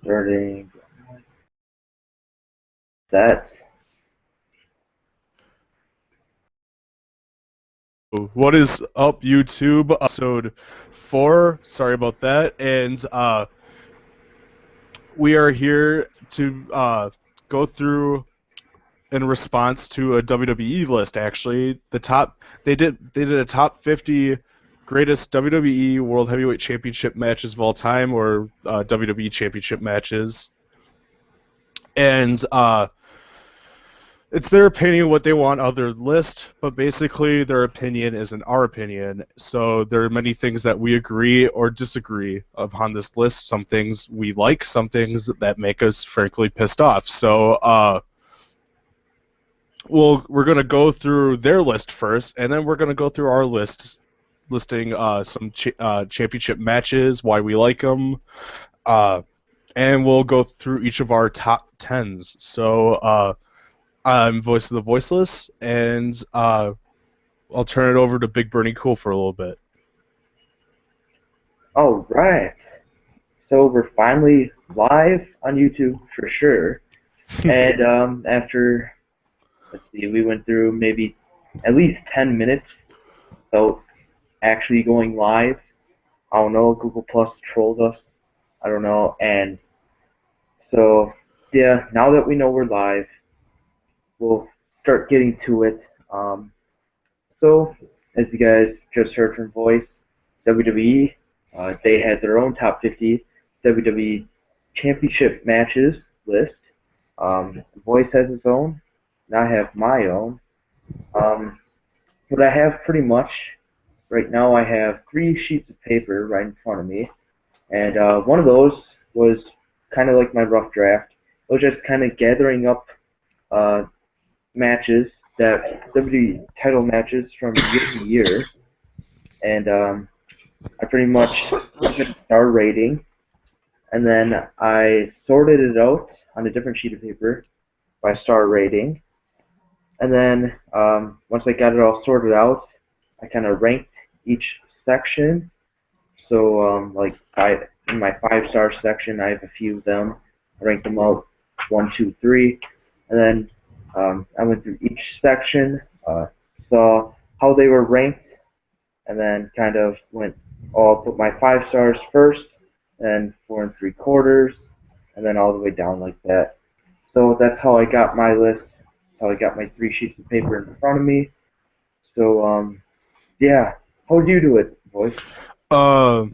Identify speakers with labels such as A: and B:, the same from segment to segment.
A: Starting that.
B: What is up, YouTube? Episode 4. Sorry about that. And we are here to go through in response to a WWE list. Actually, they did a top 50 greatest WWE World Heavyweight Championship matches of all time, or WWE Championship matches, and it's their opinion what they want on their list, but basically their opinion isn't our opinion. So there are many things that we agree or disagree upon this list. Some things we like, some things that make us frankly pissed off. So we're gonna go through their list first, and then we're gonna go through our list, listing some championship matches, why we like them, and we'll go through each of our top tens. So I'm Voice of the Voiceless, and I'll turn it over to Big Bernie Cool for a little bit.
A: All right. So we're finally live on YouTube for sure. And after, let's see, we went through maybe at least 10 minutes without actually going live. I don't know. Google Plus trolled us. I don't know. And so, yeah, now that we know we're live, we'll start getting to it. So, as you guys just heard from Voice, WWE, they had their own top 50 WWE Championship matches list. Voice has his own, and I have my own. Um, but I have pretty much, right now, I have 3 sheets of paper right in front of me, and one of those was kind of like my rough draft. It was just kind of gathering up uh, matches, that WWE title matches from year to year, and I pretty much gave it a star rating, and then I sorted it out on a different sheet of paper by star rating, and then once I got it all sorted out, I kind of ranked each section. So like in my 5-star section, I have a few of them. I ranked them out 1, 2, 3, and then I went through each section, saw how they were ranked, and then kind of went, I'll put my 5 stars first, and 4 3/4, and then all the way down like that. So that's how I got my list, how I got my 3 sheets of paper in front of me. So yeah, how'd you do it, boys?
B: Uh,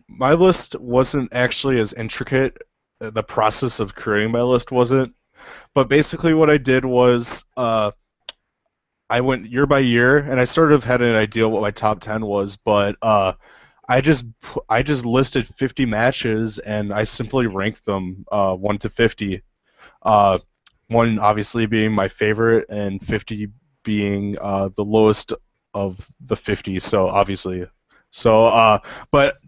B: my list wasn't actually as intricate. The process of creating my list wasn't. But basically, what I did was I went year by year, and I sort of had an idea what my top 10 was, but I just listed 50 matches, and I simply ranked them 1 to 50. Uh, 1 obviously being my favorite, and 50 being the lowest of the 50. So obviously, so but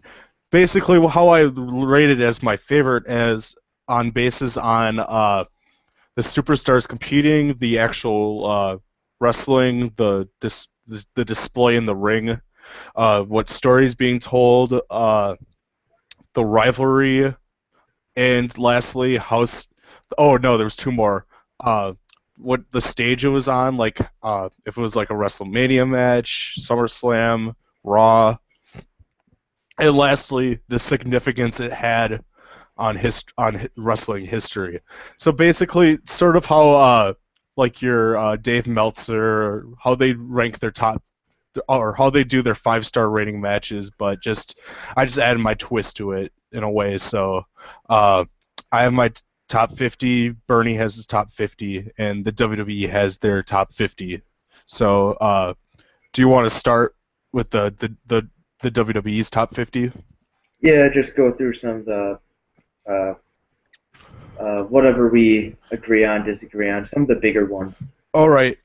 B: basically, how I rated as my favorite as on basis on the superstars competing, the actual wrestling, the display in the ring, what stories being told, the rivalry, and lastly, house. Oh no, there was 2 more. What the stage it was on, like if it was like a WrestleMania match, SummerSlam, Raw, and lastly, the significance it had on wrestling history. So basically, sort of how like your Dave Meltzer, how they rank their top, or how they do their 5-star rating matches, but just I just added my twist to it in a way. So uh, I have my top 50. Bernie has his top 50, and the WWE has their top 50. So do you want to start with the WWE's top 50?
A: Yeah, just go through some of the uh, whatever we agree on, disagree on, some of the bigger ones.
B: All right.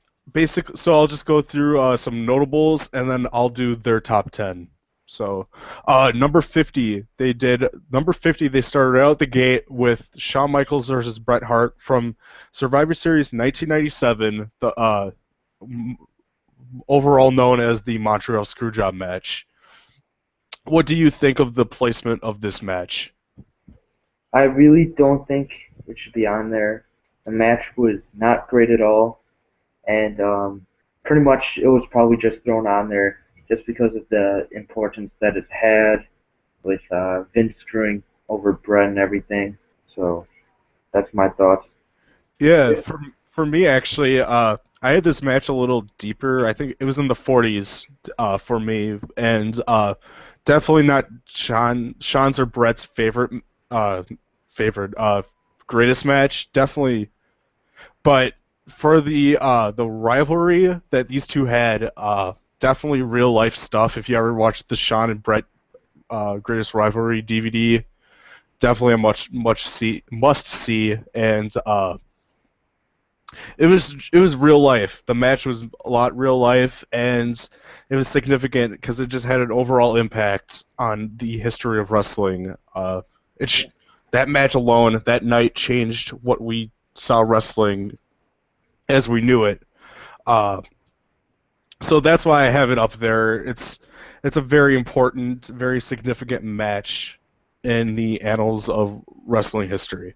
B: So I'll just go through some notables, and then I'll do their top 10. So, number 50, number 50. They started out the gate with Shawn Michaels versus Bret Hart from Survivor Series 1997. The overall known as the Montreal Screwjob match. What do you think of the placement of this match?
A: I really don't think it should be on there. The match was not great at all, and pretty much it was probably just thrown on there just because of the importance that it had with Vince screwing over Brett and everything. So that's my thoughts.
B: Yeah, for me actually, I had this match a little deeper. I think it was in the 40s for me, and definitely not Sean's or Brett's uh, favorite greatest match. Definitely, but for the rivalry that these two had, definitely real life stuff. If you ever watched the Sean and Brett greatest rivalry DVD, definitely a must see, and it was real life. The match was a lot real life, and it was significant because it just had an overall impact on the history of wrestling. That match alone, that night, changed what we saw wrestling as we knew it. Uh, so that's why I have it up there. It's a very important, very significant match in the annals of wrestling history.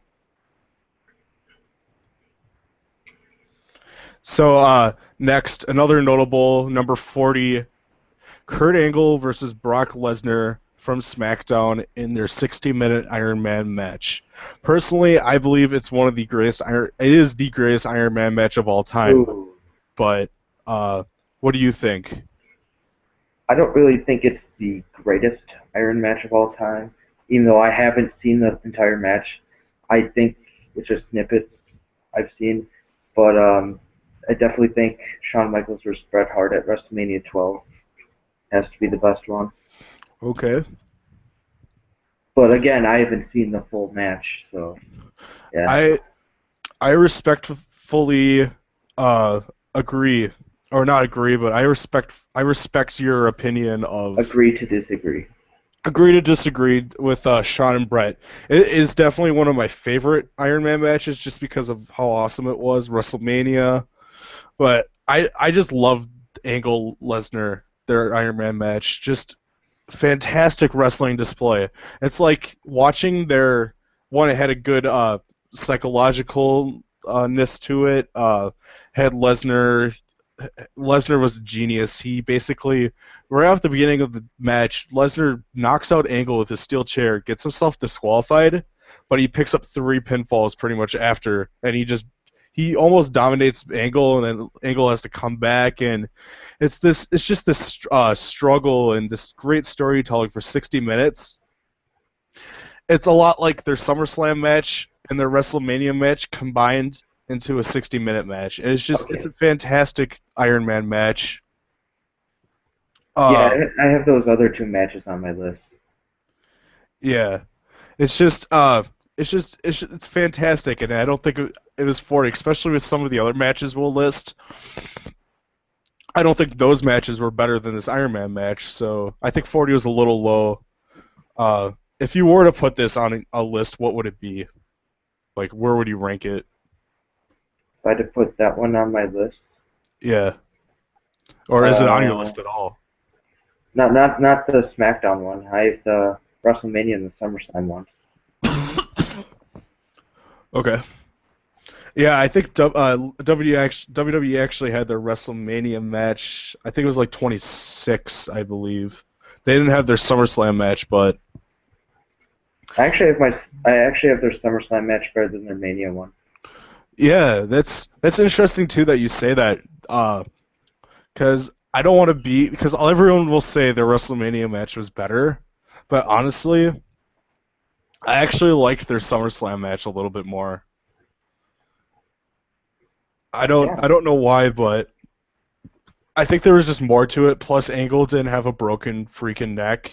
B: So next, another notable number 40, Kurt Angle versus Brock Lesnar from SmackDown in their 60-minute Iron Man match. Personally, I believe it's one of the greatest it is the greatest Iron Man match of all time.
A: Ooh,
B: But what do you think?
A: I don't really think it's the greatest Iron match of all time, even though I haven't seen the entire match. I think it's just snippets I've seen, but I definitely think Shawn Michaels versus Bret Hart at WrestleMania 12 has to be the best one.
B: Okay.
A: But again, I haven't seen the full match, so yeah,
B: I I respectfully uh, agree, or not agree, but I respect your opinion of
A: agree to disagree.
B: agree to disagree with Sean and Brett. It is definitely one of my favorite Iron Man matches just because of how awesome it was, WrestleMania. But I just love Angle Lesnar, their Iron Man match. Just fantastic wrestling display. It's like watching their one. It had a good psychological ness to it. Had Lesnar was a genius. He basically, right off the beginning of the match, Lesnar knocks out Angle with his steel chair, gets himself disqualified, but he picks up 3 pinfalls pretty much after, and he almost dominates Angle, and then Angle has to come back, and it's just this struggle and this great storytelling for 60 minutes. It's a lot like their SummerSlam match and their WrestleMania match combined into a 60-minute match. And it's
A: Okay.
B: a fantastic Iron Man match.
A: Yeah,
B: Uh,
A: I have those other two matches on my list.
B: yeah, it's just it's fantastic, and I don't think it was 40, especially with some of the other matches we'll list. I don't think those matches were better than this Iron Man match, so I think 40 was a little low. If you were to put this on a list, what would it be? Like, where would you rank it?
A: If I had to put that one on my list,
B: Yeah, or is it on your
A: uh,
B: list at all?
A: not the SmackDown one. I have the WrestleMania and the SummerSlam one.
B: Okay. Yeah, I think WWE actually had their WrestleMania match. I think it was like 26, I believe. They didn't have their SummerSlam match, but
A: I actually have their SummerSlam match better than their Mania one.
B: yeah, that's interesting too that you say that. Because I don't want to be because everyone will say their WrestleMania match was better, but honestly, I actually liked their SummerSlam match a little bit more.
A: Yeah.
B: I don't know why, but I think there was just more to it. Plus, Angle didn't have a broken freaking neck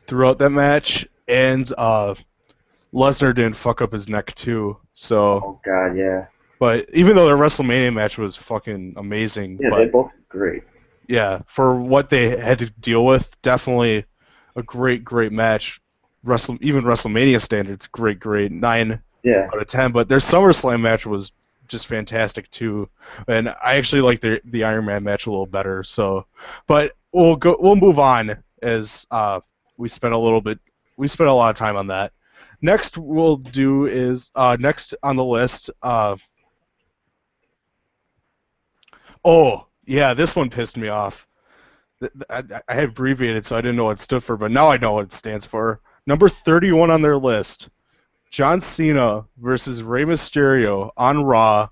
B: throughout that match, and Lesnar didn't fuck up his neck too. So,
A: Oh God, yeah.
B: but even though their WrestleMania match was fucking amazing,
A: Yeah, they're
B: but
A: both great.
B: yeah, for what they had to deal with, definitely a great match. Even WrestleMania standards, great, 9
A: Yeah.
B: out of 10. But their SummerSlam match was just fantastic too, and I actually like the Iron Man match a little better. So, but we'll move on as we spent a lot of time on that. Next we'll do is next on the list. Oh yeah, this one pissed me off. I had abbreviated, so I didn't know what it stood for, but now I know what it stands for. Number 31 on their list: John Cena versus Rey Mysterio on Raw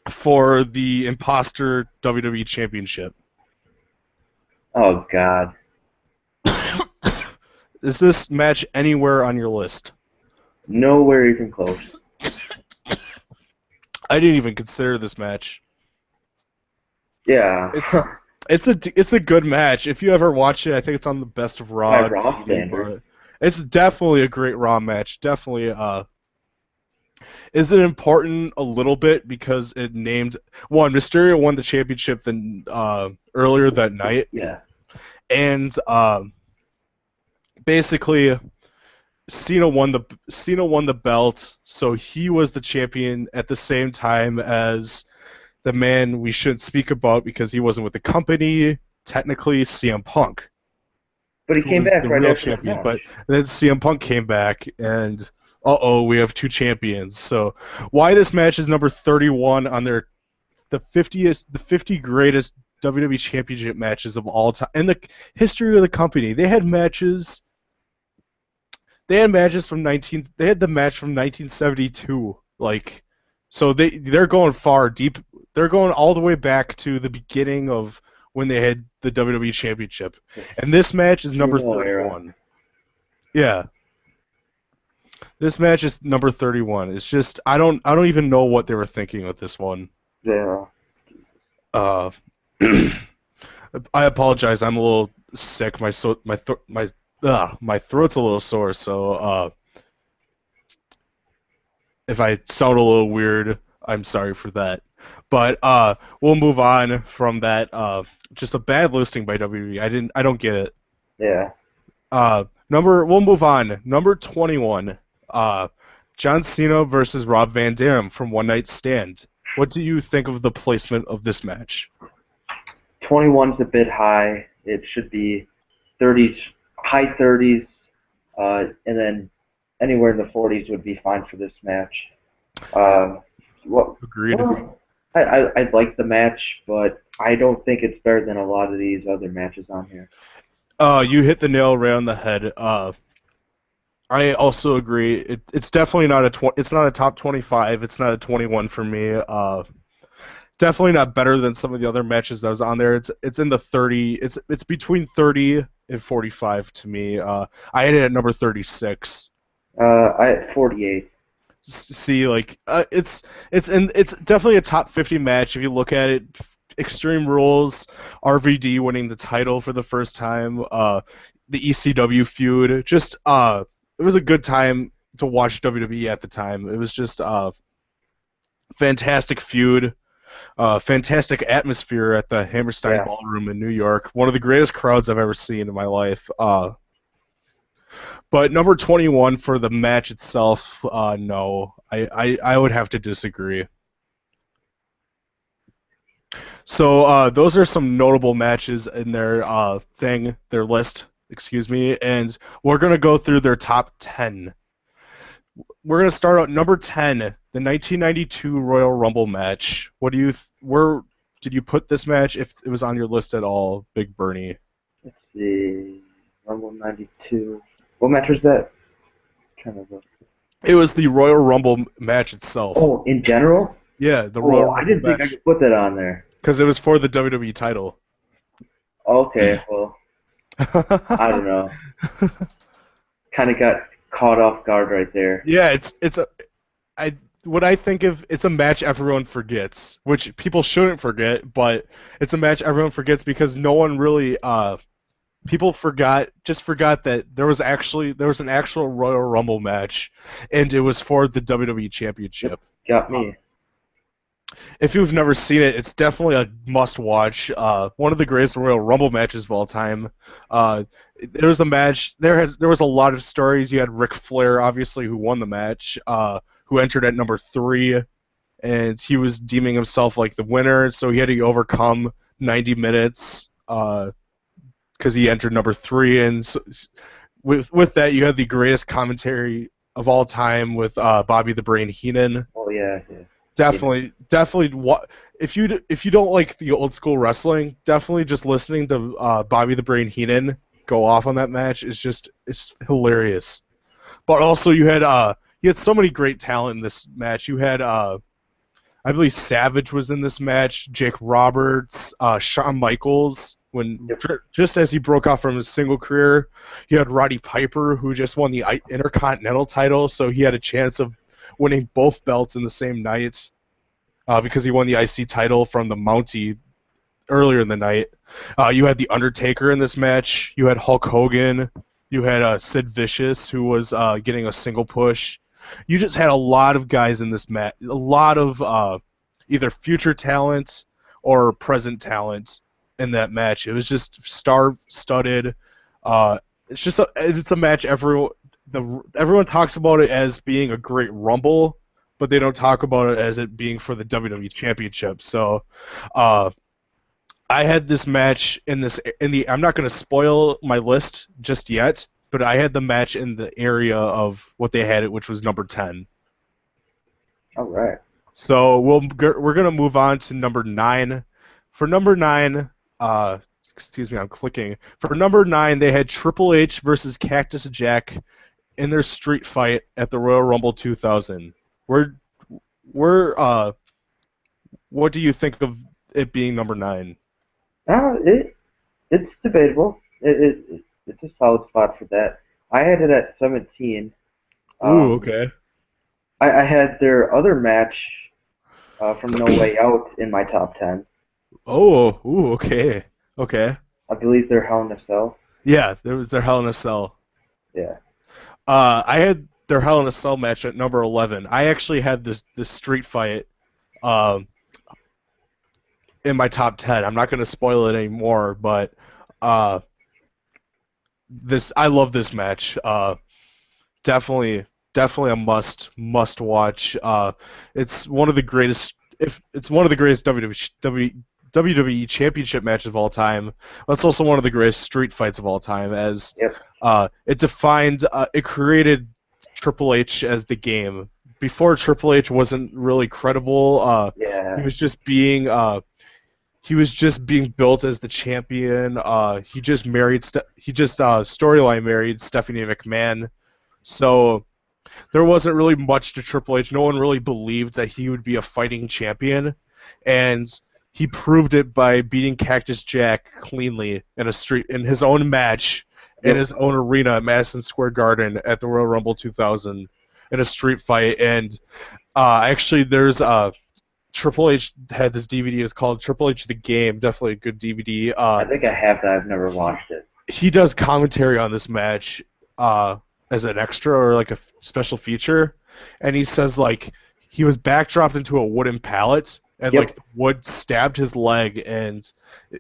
B: for the Imposter WWE Championship.
A: Oh God.
B: Is this match anywhere on your list?
A: Nowhere even close.
B: I didn't even consider this match.
A: Yeah.
B: It's a good match. If you ever watch it, I think it's on the Best of
A: By
B: Raw
A: Raw
B: DVD,
A: standard.
B: but it's definitely a great Raw match. Definitely. Is it important a little bit because it named one Mysterio won the championship earlier that night,
A: Yeah.
B: and basically Cena won the belt, so he was the champion at the same time as the man we shouldn't speak about because he wasn't with the company, technically CM Punk,
A: But he
B: who
A: came
B: was
A: back
B: the
A: right
B: real
A: after the
B: champion.
A: match.
B: But then CM Punk came back, and we have two champions. So why this match is number 31 on the 50 greatest WWE Championship matches of all time in the history of the company? They had matches from 19. They had the match from 1972. Like, so they're going far deep. They're going all the way back to the beginning of when they had the WWE Championship, and this match is number
A: Sumo era.
B: 31. Yeah, this match is number 31. It's just I don't even know what they were thinking with this one.
A: Yeah.
B: Uh, I apologize. I'm a little sick. My throat's a little sore, so if I sound a little weird, I'm sorry for that. But we'll move on from that. Just a bad listing by WWE. I don't get it.
A: Yeah.
B: We'll move on. Number 21. John Cena versus Rob Van Dam from One Night Stand. What do you think of the placement of this match?
A: 21's a bit high. It should be 30s, high 30s, and then anywhere in the 40s would be fine for this match.
B: Agreed.
A: Well, I like the match, but I don't think it's better than a lot of these other matches on here.
B: You hit the nail right on the head. I also agree. It's definitely not it's not a top 25. It's not a 21 for me. Definitely not better than some of the other matches that was on there. It's in the 30. It's between 30 and 45 to me. I had it at number 36.
A: I at 48.
B: See, like it's definitely a top 50 match if you look at it. Extreme Rules, RVD winning the title for the first time. The ECW feud. Just it was a good time to watch WWE at the time. It was just fantastic feud. Fantastic atmosphere at the Hammerstein
A: Yeah.
B: Ballroom in New York. One of the greatest crowds I've ever seen in my life. But number 21 for the match itself, no. I would have to disagree. So those are some notable matches in their list, excuse me, and we're going to go through their top 10. We're going to start at number 10, the 1992 Royal Rumble match. Where did you put this match if it was on your list at all, Big Bernie?
A: Let's see. Rumble 92. What match was that? I'm trying to look.
B: It was the Royal Rumble match itself.
A: Oh, in general?
B: Yeah, the Royal Rumble
A: I didn't think I
B: match.
A: could put that on there.
B: Because it was for the WWE title.
A: Okay, well, I don't know. Kind of got caught off guard right there.
B: Yeah, I think of it's a match everyone forgets, which people shouldn't forget, but it's a match everyone forgets because no one really people forgot that there was an actual Royal Rumble match, and it was for the WWE Championship.
A: Got me.
B: If you've never seen it, it's definitely a must-watch. One of the greatest Royal Rumble matches of all time. There was a match. There was a lot of stories. You had Ric Flair, obviously, who won the match, who entered at number 3, and he was deeming himself like the winner. So he had to overcome 90 minutes because he entered number 3, and so, with that, you had the greatest commentary of all time with Bobby the Brain Heenan.
A: Oh yeah, yeah. Hate
B: Definitely. What if you don't like the old school wrestling? Definitely just listening to Bobby the Brain Heenan go off on that match is just it's hilarious. But also you had so many great talent in this match. You had I believe Savage was in this match, Jake Roberts, Shawn Michaels. When
A: Yep.
B: just as he broke off from his single career, you had Roddy Piper, who just won the Intercontinental title, so he had a chance of winning both belts in the same night because he won the IC title from the Mountie earlier in the night. You had the Undertaker in this match. You had Hulk Hogan. You had Sid Vicious, who was getting a single push. You just had a lot of guys in this match, a lot of either future talent or present talent in that match. It was just star-studded. It's a match everyone talks about it as being a great Rumble, but they don't talk about it as it being for the WWE Championship. So, I had this match in the. I'm not going to spoil my list just yet, but I had the match in the area of what they had it, which was number 10.
A: All right.
B: So we're gonna move on to number 9. For number 9, excuse me, I'm clicking. For number 9, they had Triple H versus Cactus Jack in their street fight at the Royal Rumble 2000. We're what do you think of it being number 9?
A: It's debatable. It's a solid spot for that. I had it at 17.
B: Ooh,
A: Um,
B: okay.
A: I had their other match from No Way Out in my top 10.
B: Oh, ooh, okay. Okay.
A: I believe they're Hell in a Cell.
B: Yeah, there was their Hell in a Cell.
A: Yeah.
B: I had their Hell in a Cell match at number 11. I actually had this street fight um, in my top 10. I'm not going to spoil it anymore, but uh, I love this match. Definitely a must watch. It's one of the greatest. If it's one of the greatest WWE Championship matches of all time, that's also one of the greatest street fights of all time. As
A: Yep.
B: it created Triple H as the game. Before Triple H wasn't really credible. He
A: Yeah.
B: was just being built as the champion. He just storyline married Stephanie McMahon. So there wasn't really much to Triple H. No one really believed that he would be a fighting champion, and he proved it by beating Cactus Jack cleanly in his own match in
A: Yep.
B: his own arena at Madison Square Garden at the Royal Rumble 2000 in a street fight. And actually, there's Triple H had this DVD. It's called Triple H the Game. Definitely a good DVD.
A: I think I have that. I've never watched it.
B: He does commentary on this match as an extra or like a special feature, and he says like he was backdropped into a wooden pallet, and
A: Yep.
B: like the wood stabbed his leg, and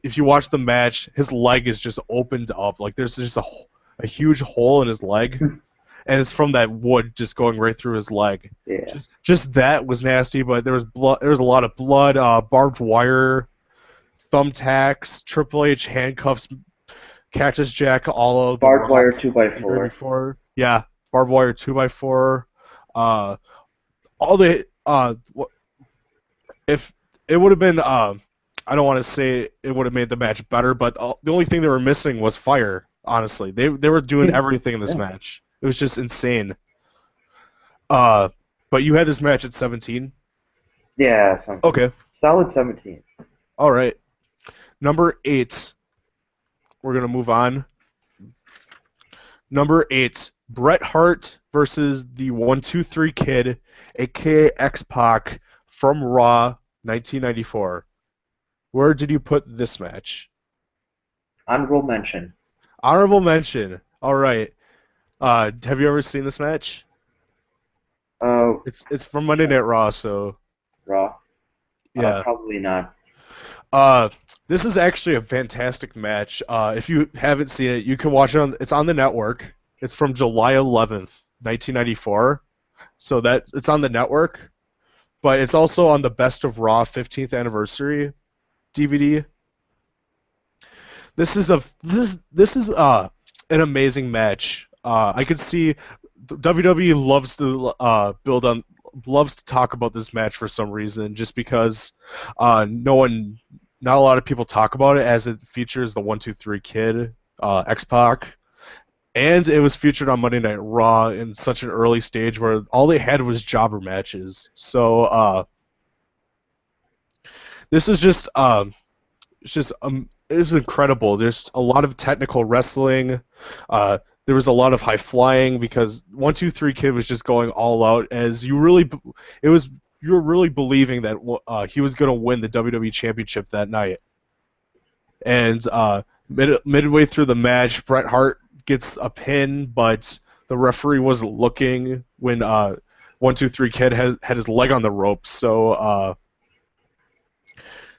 B: if you watch the match, his leg is just opened up, like there's just a huge hole in his leg, and it's from that wood just going right through his leg.
A: Yeah.
B: Just that was nasty, but there was blood. There was a lot of blood, barbed wire, thumbtacks, Triple H handcuffs, Cactus Jack, all of the
A: Barbed wire
B: Rock
A: 2x4.
B: before. Yeah, barbed wire 2x4. All the if it would have been I don't want to say it would have made the match better, but the only thing they were missing was fire. Honestly, they were doing everything in this
A: Yeah.
B: match. It was just insane. But you had this match at 17.
A: Yeah.
B: Okay.
A: Solid 17.
B: All right. Number 8. We're gonna move on. Number 8, Bret Hart versus the 1-2-3 Kid, aka X-Pac, from Raw 1994. Where did you put this match?
A: Honorable mention.
B: Honorable mention. All right. Have you ever seen this match?
A: Uh,
B: It's from Monday Night Raw, so
A: Raw.
B: yeah.
A: Probably not.
B: This is actually a fantastic match. If you haven't seen it, you can watch it it's on the network. It's from July 11th, 1994. So it's on the network, but it's also on the Best of Raw 15th anniversary DVD. This is an amazing match. I could see WWE loves to loves to talk about this match for some reason, just because not a lot of people talk about it, as it features the 1-2-3 Kid, X-Pac, and it was featured on Monday Night Raw in such an early stage where all they had was jobber matches. So this is just it was incredible. There's a lot of technical wrestling. There was a lot of high flying because 1-2-3 Kid was just going all out, as you were really believing that he was going to win the WWE Championship that night. And midway through the match, Bret Hart gets a pin, but the referee wasn't looking when 1-2-3 Kid had his leg on the ropes. So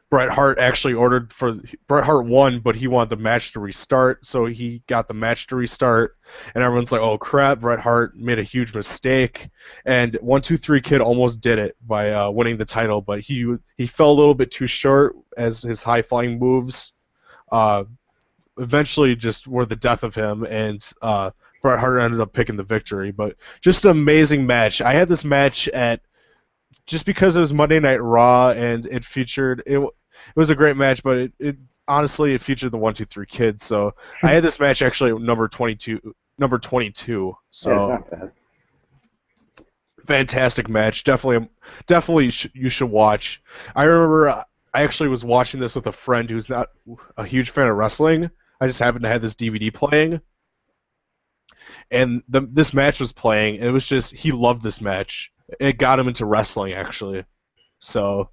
B: Bret Hart Bret Hart won, but he wanted the match to restart, so he got the match to restart, and everyone's like, "Oh crap, Bret Hart made a huge mistake," and 1-2-3 Kid almost did it by winning the title, but he fell a little bit too short, as his high flying moves uh, eventually just were the death of him, and Bret Hart ended up picking the victory. But just an amazing match. I had this match just because it was Monday Night Raw and it featured it. It was a great match, but it honestly it featured the 1-2-3 Kids. So I had this match actually at number 22. Number 22.
A: Yeah, it's
B: So
A: not bad.
B: fantastic match. You should watch. I remember I actually was watching this with a friend who's not a huge fan of wrestling. I just happened to have this DVD playing, and this match was playing, and it was just he loved this match. It got him into wrestling actually. So.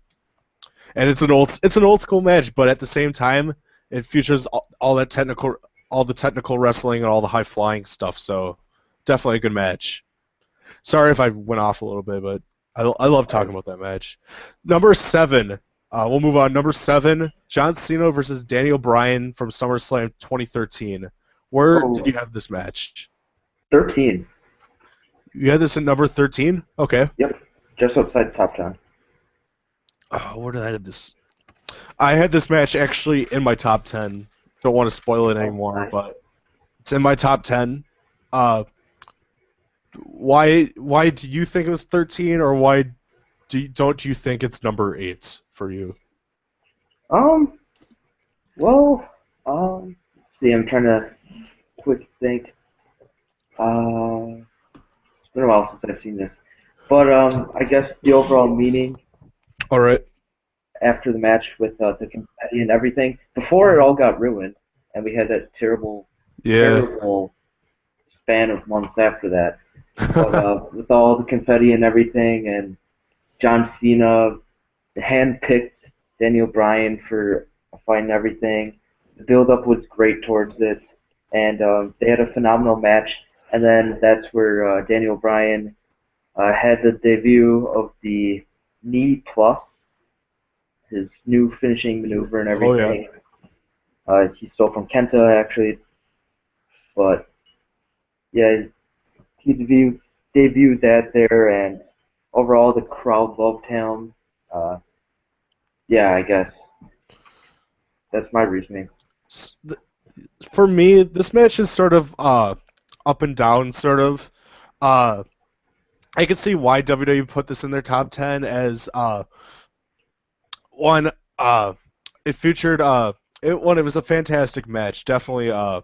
B: And it's an old school match, but at the same time, it features all the technical wrestling and all the high flying stuff. So definitely a good match. Sorry if I went off a little bit, but I love talking about that match. Number 7, we'll move on. Number 7, John Cena versus Daniel Bryan from SummerSlam 2013. Where did you have this match?
A: 13.
B: You had this in number 13? Okay.
A: Yep, just outside top 10.
B: Oh, where did I have this? I had this match actually in my top 10. Don't want to spoil it anymore,
A: nice.
B: but it's in my top 10. Why do you think it was 13, or why don't you think it's number 8 for you?
A: Well, see, I'm trying to quick think. It's been a while since I've seen this. But I guess the overall meaning
B: All right.
A: after the match with the confetti and everything, before it all got ruined, and we had that terrible span of months after that. But with all the confetti and everything, and John Cena handpicked Daniel Bryan for a fight and everything, the build-up was great towards it, and they had a phenomenal match. And then that's where Daniel Bryan had the debut of the knee plus, his new finishing maneuver and everything.
B: Oh,
A: He stole from Kenta, actually. But, yeah, he debuted that there, and overall the crowd loved him. Yeah, I guess that's my reasoning.
B: For me, this match is sort of up and down, sort of. I can see why WWE put this in their top 10 as one. It featured it was a fantastic match. Definitely,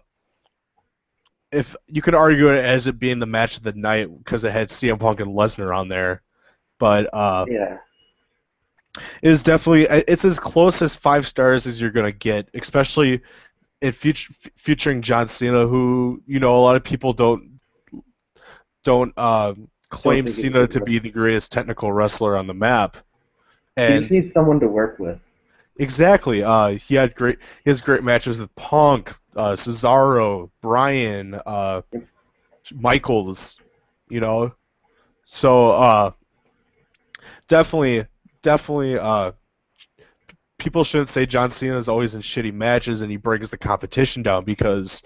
B: if you could argue it as it being the match of the night because it had CM Punk and Lesnar on there, but
A: Yeah.
B: it is definitely it's as close as 5 stars as you're gonna get, especially it featuring John Cena, who a lot of people don't claim
A: think he's
B: Cena
A: good
B: to be the greatest technical wrestler on the map.
A: He just
B: And
A: needs someone to work with.
B: exactly, he has great matches with Punk, Cesaro, Bryan, Michaels, you know. So definitely people shouldn't say John Cena is always in shitty matches and he brings the competition down, because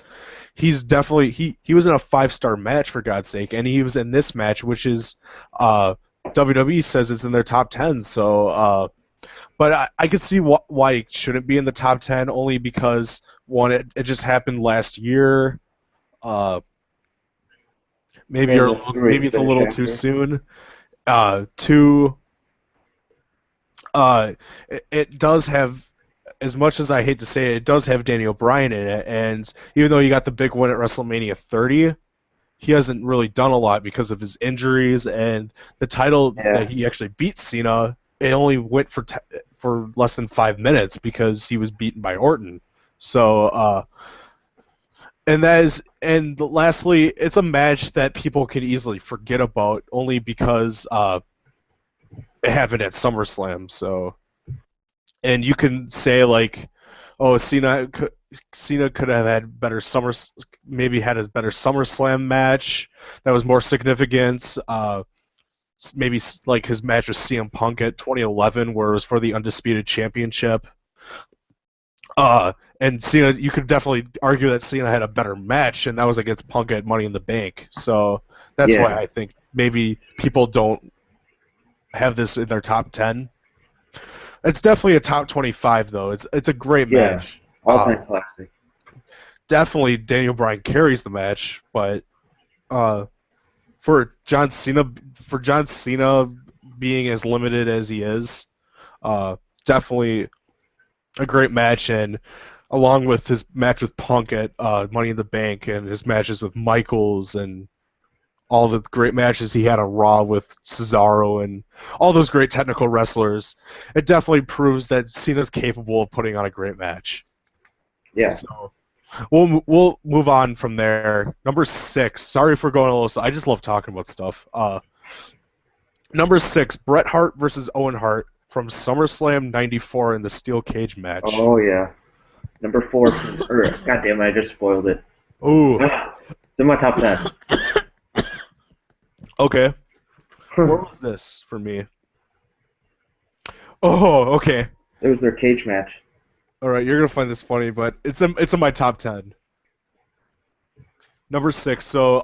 B: he's definitely he was in a 5-star match, for God's sake, and he was in this match, which is WWE says it's in their top 10. So but I could see why it shouldn't be in the top 10, only because one, it just happened last year.
A: And the
B: Maybe
A: straight
B: it's a
A: finish
B: little too
A: after.
B: soon. Two, uh, it does have, as much as I hate to say it, it does have Daniel Bryan in it, and even though he got the big win at WrestleMania 30, he hasn't really done a lot because of his injuries and the title
A: Yeah,
B: that he actually beat Cena. It only went for less than 5 minutes because he was beaten by Orton. So, and lastly, it's a match that people can easily forget about only because it happened at SummerSlam. So, and you can say like, oh, Cena could have had maybe had a better SummerSlam match that was more significant. Maybe like his match with CM Punk at 2011, where it was for the undisputed championship. And Cena, you could definitely argue that Cena had a better match, and that was against Punk at Money in the Bank. So that's why
A: yeah,
B: I think maybe people don't have this in their top 10. It's definitely a top 25 though. It's a great
A: yeah.
B: match.
A: All-time classic.
B: Definitely Daniel Bryan carries the match, but uh, for John Cena being as limited as he is, uh, definitely a great match, and along with his match with Punk at Money in the Bank and his matches with Michaels and all the great matches he had on Raw with Cesaro and all those great technical wrestlers, it definitely proves that Cena's capable of putting on a great match.
A: Yeah.
B: So we'll move on from there. Number 6. Sorry for going a little. I just love talking about stuff. Number 6, Bret Hart versus Owen Hart from SummerSlam '94 in the steel cage match.
A: Oh yeah. Number 4 for, or goddamn, I just spoiled it.
B: Ooh,
A: It's in my top 10.
B: okay. Where was this for me? Oh, okay.
A: It was their cage match.
B: All right, you're gonna find this funny, but it's in my top 10. Number 6. So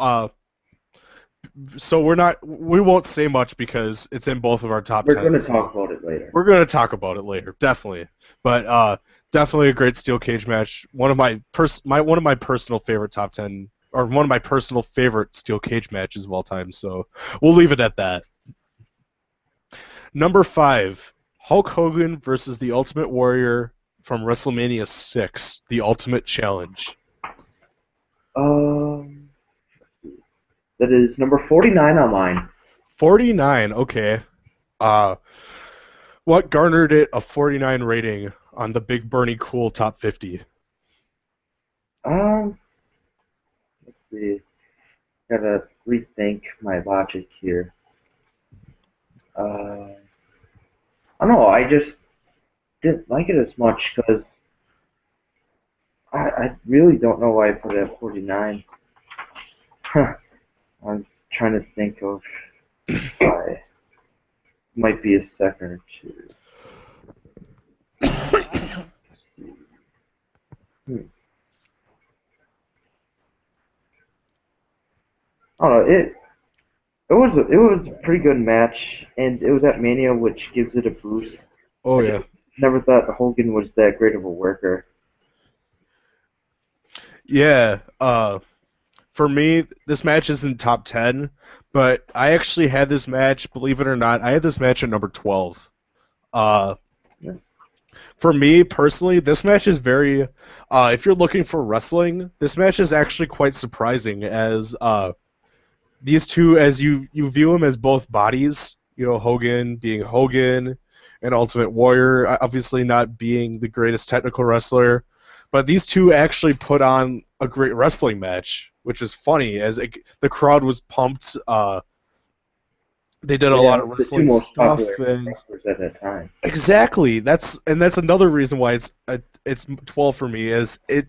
B: we won't say much because it's in both of our top
A: We're
B: 10.
A: gonna
B: So
A: talk about it later.
B: we're gonna talk about it later, definitely. But definitely a great steel cage match. One of my personal favorite top 10, or one of my personal favorite steel cage matches of all time. So we'll leave it at that. Number 5, Hulk Hogan versus the Ultimate Warrior from WrestleMania 6, The Ultimate Challenge.
A: Um, that is number 49 on mine.
B: 49, okay. Uh, what garnered it a 49 rating on the Big Bernie Cool Top 50?
A: Um, let's see. Gotta rethink my logic here. I don't know. I just didn't like it as much because I really don't know why I put it at 49. Huh. I'm trying to think of why. Might be a second or two. Hmm. I don't know. It was a pretty good match, and it was at Mania, which gives it a boost.
B: Oh
A: I
B: yeah.
A: just never thought Hogan was that great of a worker.
B: Yeah, for me, this match isn't top 10, but I actually had this match, believe it or not, I had this match at number 12. Uh,
A: Yeah.
B: for me personally, this match is very, if you're looking for wrestling, this match is actually quite surprising as these two, as you view them as both bodies, Hogan being Hogan and Ultimate Warrior, obviously not being the greatest technical wrestler, but these two actually put on a great wrestling match, which is funny as the crowd was pumped. They did a
A: Yeah,
B: lot of
A: the two
B: wrestling
A: most
B: stuff,
A: popular
B: and
A: wrestlers at that time.
B: exactly that's another reason why it's 12 for me. Is it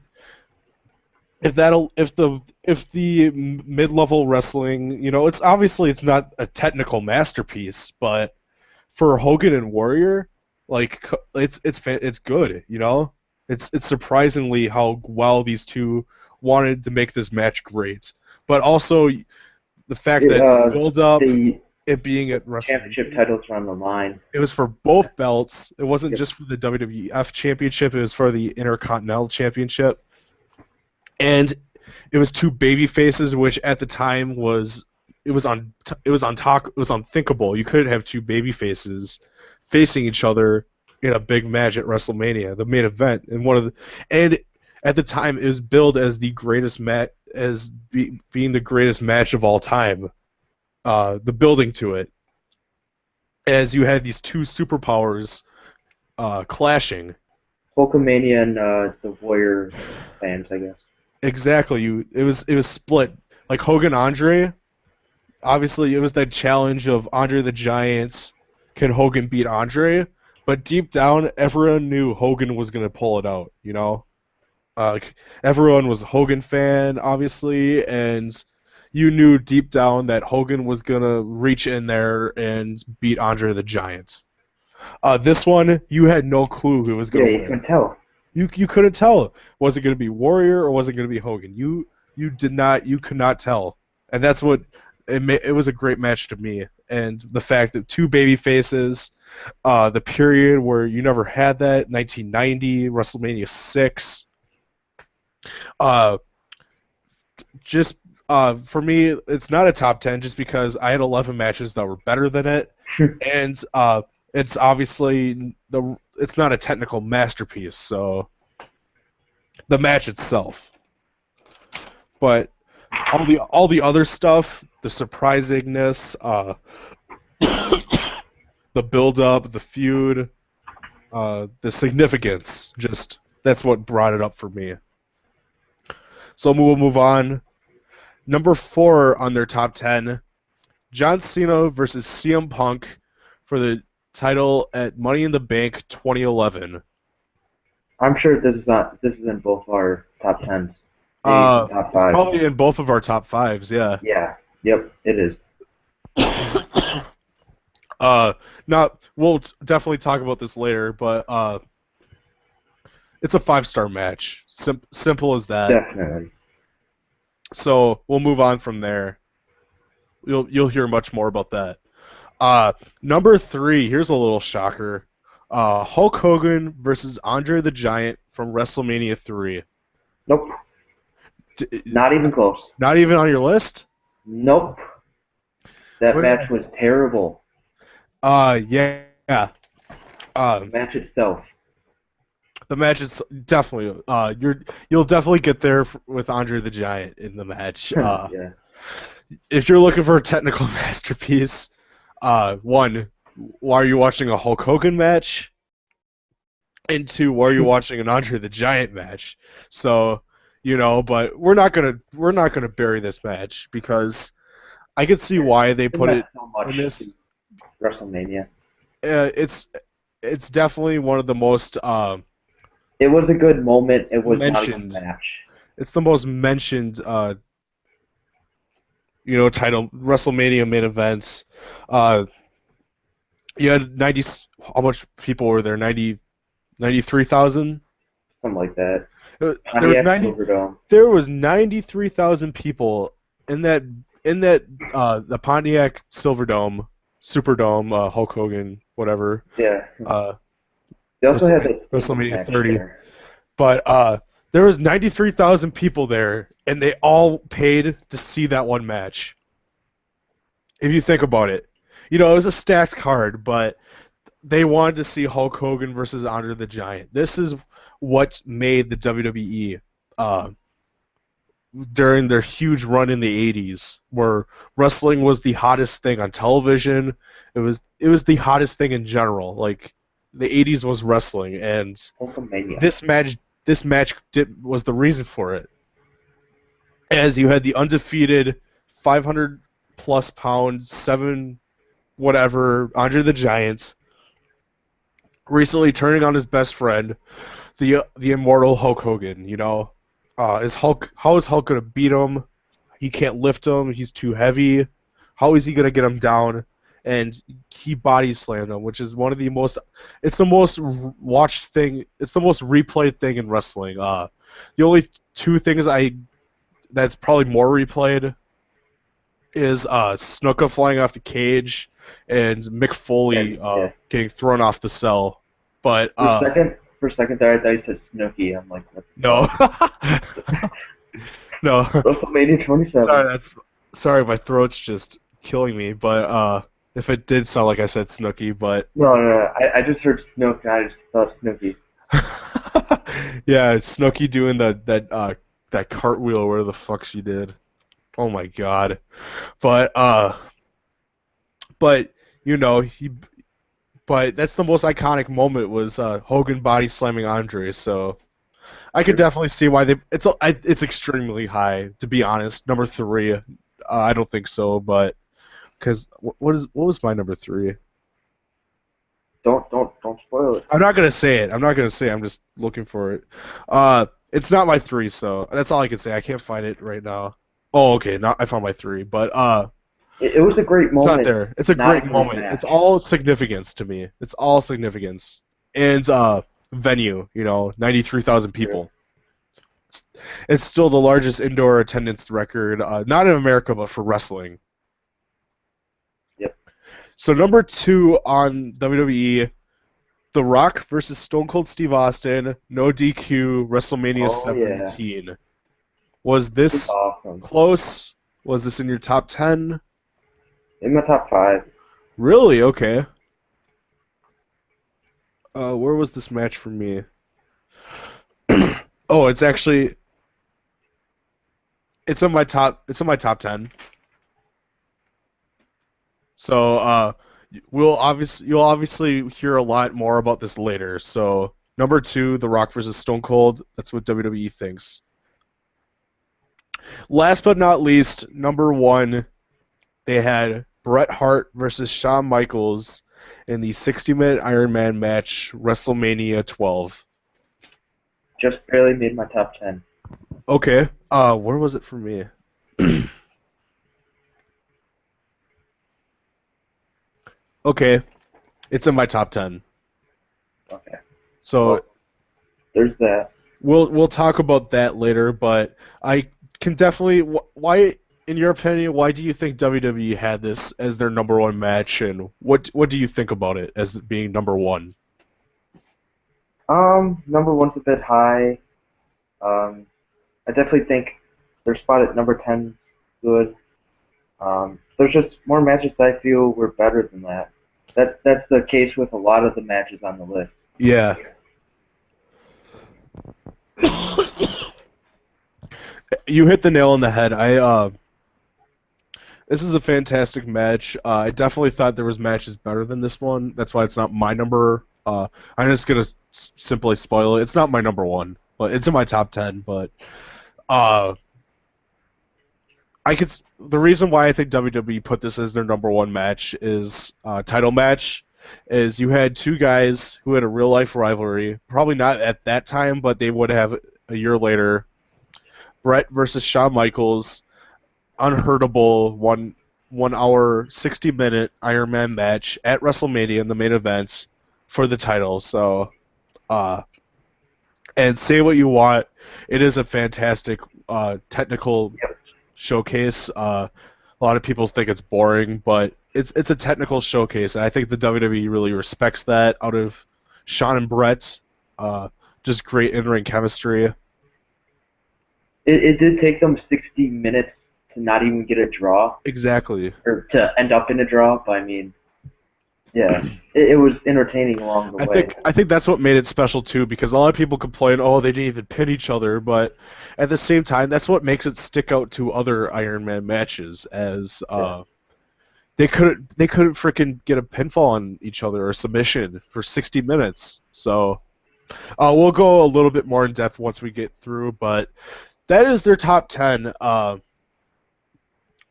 B: if the mid-level wrestling, it's not a technical masterpiece, but for Hogan and Warrior, like it's good, it's surprisingly how well these two wanted to make this match great, but also the fact
A: It,
B: that the build up,
A: the
B: it being at
A: championship
B: WrestleMania,
A: titles were on the line.
B: it was for both belts. It wasn't
A: Yep.
B: just for the WWF Championship. It was for the Intercontinental Championship. And it was two baby faces, which at the time it was unthinkable. You couldn't have two baby faces facing each other in a big match at WrestleMania, the main event, and at the time it was billed as the greatest match, being the greatest match of all time. The building to it, as you had these two superpowers clashing.
A: Hulkamania and the Warrior fans, I guess.
B: Exactly. It was split. Like Hogan Andre, obviously it was that challenge of Andre the Giant. Can Hogan beat Andre? But deep down, everyone knew Hogan was gonna pull it out. You know, everyone was a Hogan fan, obviously, and you knew deep down that Hogan was gonna reach in there and beat Andre the Giant. This one, you had no clue who was
A: Yeah,
B: gonna
A: you
B: win.
A: couldn't tell.
B: You couldn't tell. Was it going to be Warrior or was it going to be Hogan? You could not tell, and that's what it was a great match to me. And the fact that two baby faces, the period where you never had that, 1990 WrestleMania 6, uh, just for me, it's not a top 10 just because I had 11 matches that were better than it, and it's obviously it's not a technical masterpiece, so the match itself. But all the other stuff, the surprisingness, the build up, the feud, the significance, just that's what brought it up for me. So we'll move on. Number 4 on their top 10, John Cena versus CM Punk for the title at Money in the Bank 2011.
A: I'm sure this is in both our top tens, maybe top
B: It's
A: five.
B: probably in both of our top 5s, yeah.
A: Yeah. Yep. It is.
B: We'll definitely talk about this later, but it's a 5-star match. Simple as that.
A: Definitely.
B: So we'll move on from there. You'll hear much more about that. Number 3. Here's a little shocker. Hulk Hogan versus Andre the Giant from WrestleMania 3.
A: Nope. Not even close.
B: Not even on your list?
A: Nope. That match was terrible.
B: Yeah.
A: The match itself.
B: The match is definitely you'll definitely get there with Andre the Giant in the match.
A: Yeah.
B: If you're looking for a technical masterpiece, one, why are you watching a Hulk Hogan match? And 2, why are you watching an Andre the Giant match? So, but we're not gonna bury this match because I could see why they put it
A: so much
B: in this.
A: WrestleMania.
B: It's definitely one of the most
A: It was a good moment. It was
B: mentioned
A: not a good match.
B: It's the most mentioned title WrestleMania main events. You had 90. How much people were there? 93,000.
A: Something like that.
B: There was 93,000 people in that the Pontiac Silverdome, Superdome, Hulk Hogan, whatever.
A: Yeah. They also had the
B: WrestleMania 30. But there was 93,000 people there, and they all paid to see that one match. If you think about it. It was a stacked card, but they wanted to see Hulk Hogan versus Andre the Giant. This is what made the WWE during their huge run in the 80s, where wrestling was the hottest thing on television. It was the hottest thing in general. Like, the 80s was wrestling, and this match was the reason for it. As you had the undefeated 500-plus pound, 7 whatever, Andre the Giant, recently turning on his best friend, the immortal Hulk Hogan. How is Hulk gonna beat him? He can't lift him. He's too heavy. How is he gonna get him down? And he body slammed him, which is one of the most. It's the most watched thing. It's the most replayed thing in wrestling. The only 2 things that's probably more replayed is Snuka flying off the cage and Mick Foley getting thrown off the cell. But
A: for a second there, I thought you said Snooki. I'm like, what?
B: No. No,
A: WrestleMania 27.
B: sorry, sorry. My throat's just killing me. But if it did sound like I said Snooki, but
A: No, no, no. I just heard Snook and I just thought Snooki.
B: yeah, Snooki doing that cartwheel, where the fuck she did. Oh my god. But but you know he but that's the most iconic moment was Hogan body slamming Andre. So I could
A: True.
B: definitely see why it's extremely high, to be honest. Number three, I don't think so, but because what was my number three?
A: Don't spoil it.
B: I'm not gonna say it. I'm not gonna say it. I'm just looking for it. It's not my three, so that's all I can say. I can't find it right now. Oh, okay. Now I found my three, but
A: It was a great
B: it's not
A: moment,
B: there. It's a
A: not
B: great
A: even in the
B: moment. It's
A: match.
B: all significance to me. It's all significance. And venue, 93,000
A: True.
B: people. It's still the largest indoor attendance record, not in America, but for wrestling.
A: Yep.
B: So number two on WWE, The Rock versus Stone Cold Steve Austin, no DQ, WrestleMania
A: Oh yeah.
B: 17. Was
A: This was
B: this
A: awesome.
B: close? Was this in your top 10?
A: In my top five.
B: Really? Okay. Where was this match for me? Oh, it's in my top 10. So, you'll obviously hear a lot more about this later. So, number two, The Rock versus Stone Cold. That's what WWE thinks. Last but not least, number one, they had Bret Hart versus Shawn Michaels in the 60-minute Iron Man match, WrestleMania 12.
A: Just barely made my top 10.
B: Okay. Where was it for me? Okay, it's in my top 10.
A: Okay.
B: So
A: Well, there's that.
B: we'll talk about that later, but I can definitely why in your opinion, why do you think WWE had this as their number one match, and what do you think about it as it being number one?
A: Number one's a bit high. Um, I definitely think their spot at number 10 is good. There's just more matches that I feel were better than that. That's the case with a lot of the matches on the list.
B: Yeah. You hit the nail on the head. This is a fantastic match. I definitely thought there was matches better than this one. That's why it's not my number. I'm just gonna simply spoil it. It's not my number one, but it's in my top 10. But uh, the reason why I think WWE put this as their number one match is title match. Is you had two guys who had a real life rivalry. Probably not at that time, but they would have a year later. Brett versus Shawn Michaels, unhurtable 1 hour 60-minute Iron Man match at WrestleMania in the main event for the title. So, and say what you want, it is a fantastic technical
A: Yep.
B: showcase. A lot of people think it's boring, but it's a technical showcase, and I think the WWE really respects that out of Shawn and Brett. Just great in-ring chemistry.
A: It did take them 60 minutes to not even get a draw,
B: Exactly.
A: or to end up in a draw, but I mean, yeah, it was entertaining along the way.
B: I think that's what made it special too, because a lot of people complain, oh, they didn't even pin each other, but at the same time, that's what makes it stick out to other Iron Man matches, as
A: Yeah.
B: they couldn't freaking get a pinfall on each other or submission for 60 minutes. So we'll go a little bit more in depth once we get through, but that is their top 10.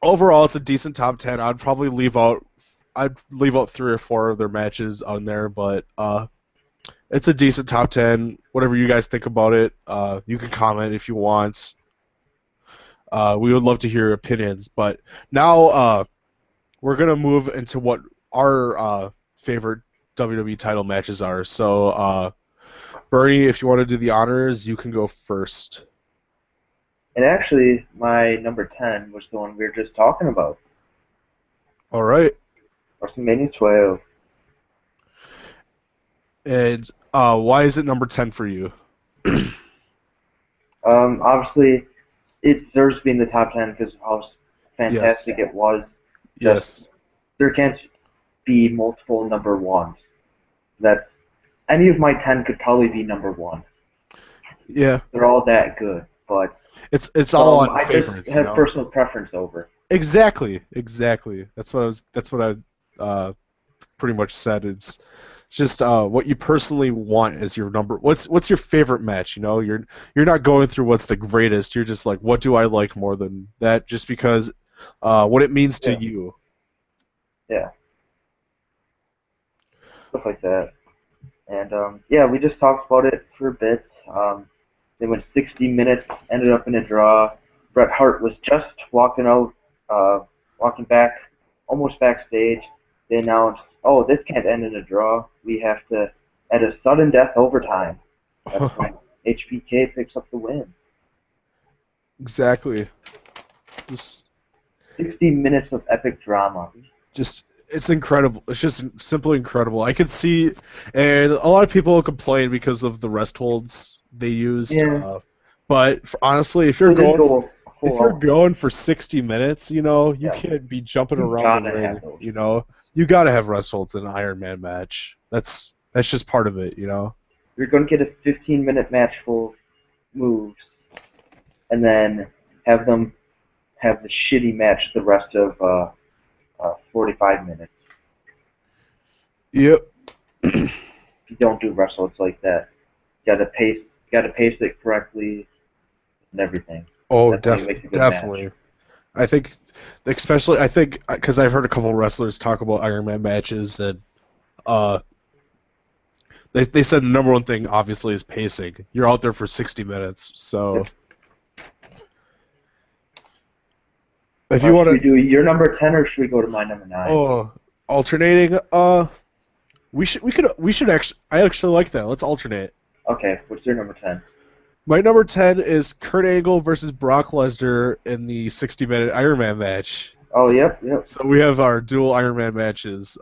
B: Overall, it's a decent top 10. I'd leave out three or four of their matches on there, but it's a decent top 10. Whatever you guys think about it, you can comment if you want. We would love to hear your opinions. But now we're going to move into what our favorite WWE title matches are. So, Bernie, if you want to do the honors, you can go first.
A: And actually, my number 10 was the one we were just talking about,
B: All right.
A: WrestleMania 12.
B: And why is it number 10 for you?
A: Obviously, it deserves to be in the top 10 because of how
B: Yes.
A: fantastic it was. Just
B: Yes.
A: there can't be multiple number ones. That any of my 10 could probably be number one.
B: Yeah.
A: They're all that good, but
B: It's all
A: some
B: on
A: I just
B: favorites, you
A: have
B: know.
A: personal preference over.
B: Exactly. Exactly. That's what I pretty much said. It's just what you personally want as your number. What's your favorite match? You know, you're not going through what's the greatest. You're just like, what do I like more than that? Just because what it means to
A: Yeah,
B: you.
A: yeah, stuff like that. And yeah, we just talked about it for a bit. They went 60 minutes, ended up in a draw. Bret Hart was just walking out, uh, walking back, almost backstage. They announced, "Oh, this can't end in a draw. We have to at a sudden death overtime." That's when HBK picks up the win.
B: Exactly. Just
A: 60 minutes of epic drama.
B: just it's incredible. It's just simply incredible. I could see, and a lot of people complain because of the rest holds they used.
A: Yeah,
B: But honestly,
A: they didn't go full
B: if you're
A: out.
B: going for 60 minutes, you know, you
A: Yeah,
B: can't be jumping
A: you
B: around the
A: gotta
B: ring.
A: have those.
B: You know, you gotta have rest holds in an Iron Man match. That's just part of it. You know.
A: You're gonna get a 15-minute match full of moves, and then have them have the shitty match the rest of 45 minutes.
B: Yep.
A: If you don't do wrestles like that, gotta pace it correctly and everything.
B: Oh,
A: That's how you make a good match.
B: definitely. I think, especially, I think because I've heard a couple wrestlers talk about Iron Man matches, and uh, they said the number one thing obviously is pacing. You're out there for 60 minutes, so
A: Yep.
B: if you
A: Should we
B: want to,
A: do your number 10 or should we go to my number 9?
B: oh, alternating, we should actually, I actually like that. Let's alternate.
A: Okay, what's your number 10?
B: My number 10 is Kurt Angle versus Brock Lesnar in the 60-minute Iron Man match.
A: Oh, yep, yep.
B: So we have our dual Iron Man matches.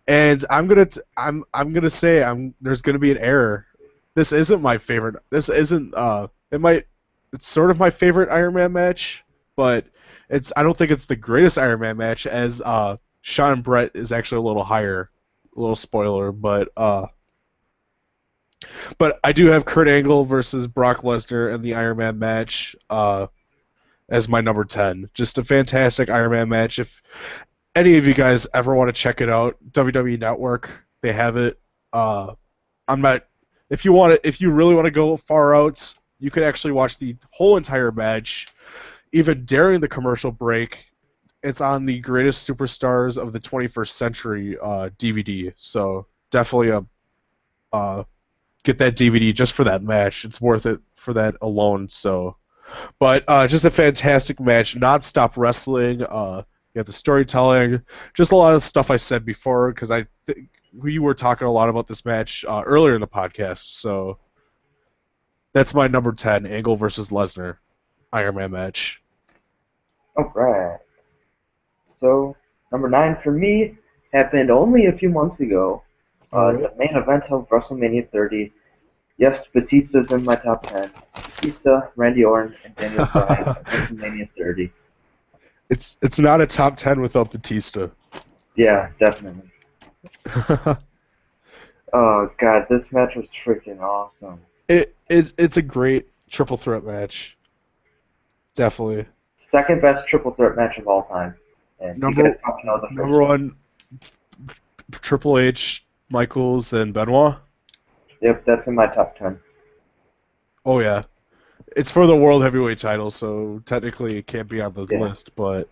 B: And I'm gonna say there's gonna be an error. This isn't my favorite. This isn't it's sort of my favorite Iron Man match, but I don't think it's the greatest Iron Man match as Shawn and Brett is actually a little higher. A little spoiler, but I do have Kurt Angle versus Brock Lesnar in the Iron Man match as my number 10. Just a fantastic Iron Man match. If any of you guys ever want to check it out, WWE Network, they have it. I'm not. If you really want to go far out, you could actually watch the whole entire match, even during the commercial break. It's on the Greatest Superstars of the 21st Century DVD. So definitely get that DVD just for that match. It's worth it for that alone. So, but just a fantastic match, non-stop wrestling. You have the storytelling, just a lot of stuff I said before because I think we were talking a lot about this match earlier in the podcast. So that's my number 10, Angle versus Lesnar, Iron Man match.
A: Alright. So, number 9 for me happened only a few months ago.
B: All right.
A: The main event of WrestleMania 30. Yes, Batista's in my top 10. Batista, Randy Orton, and Daniel Bryan at WrestleMania 30.
B: It's not a top 10 without Batista.
A: Yeah, definitely. Oh god, this match was freaking awesome.
B: It's a great triple threat match. Definitely.
A: Second best triple threat match of all time. And you guys probably know the first
B: Number one, Triple H, Michaels, and Benoit.
A: Yep, that's in my top 10.
B: Oh yeah, it's for the World Heavyweight title, so technically it can't be on the
A: Yeah.
B: list. But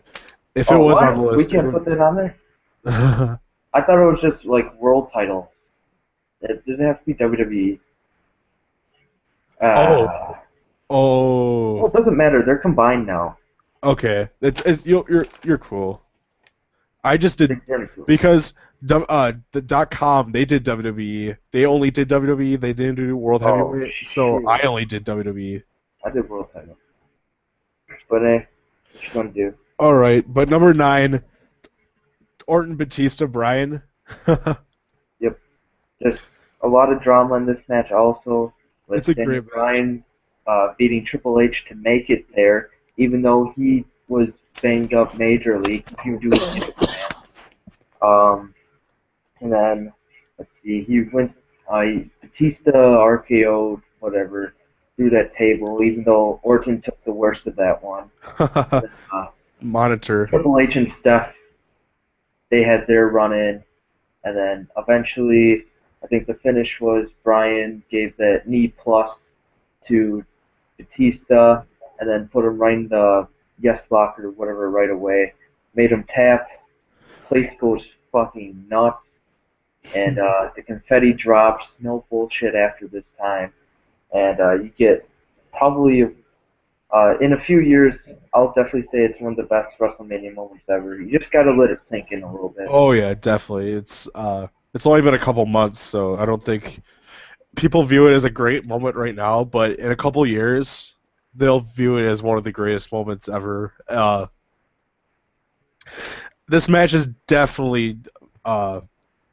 B: if it
A: Oh,
B: was on the
A: what? We
B: list, it
A: can't put
B: would.
A: that on there? I thought it was just like world title. It doesn't have to be WWE.
B: Oh,
A: Well,
B: oh,
A: it doesn't matter. They're combined now.
B: okay. You're cool. I just did
A: It's very cool.
B: because the .com they did WWE. They only did WWE. They didn't do World
A: Oh,
B: Heavyweight, so
A: shit.
B: I only did WWE.
A: I did world title. But hey, what you gonna do?
B: All right, but number 9, Orton, Batista, Bryan.
A: Yep. Just a lot of drama in this match also. With
B: It's a
A: Daniel
B: great match.
A: Bryan beating Triple H to make it there, even though he was banged up majorly. He would do his Superman. And then let's see, he went Batista RKO'd whatever through that table, even though Orton took the worst of that one. Uh,
B: Monitor.
A: Triple H and Steph, they had their run in, and then eventually, I think the finish was Bryan gave that knee plus to Batista, and then put him right in the yes lock or whatever right away. Made him tap. Place goes fucking nuts, and the confetti drops. No bullshit after this time, and you get probably in a few years. I'll definitely say it's one of the best WrestleMania moments ever. You just gotta let it sink in a little bit.
B: Oh yeah, definitely. It's only been a couple months, so I don't think people view it as a great moment right now. But in a couple years, they'll view it as one of the greatest moments ever. This match is definitely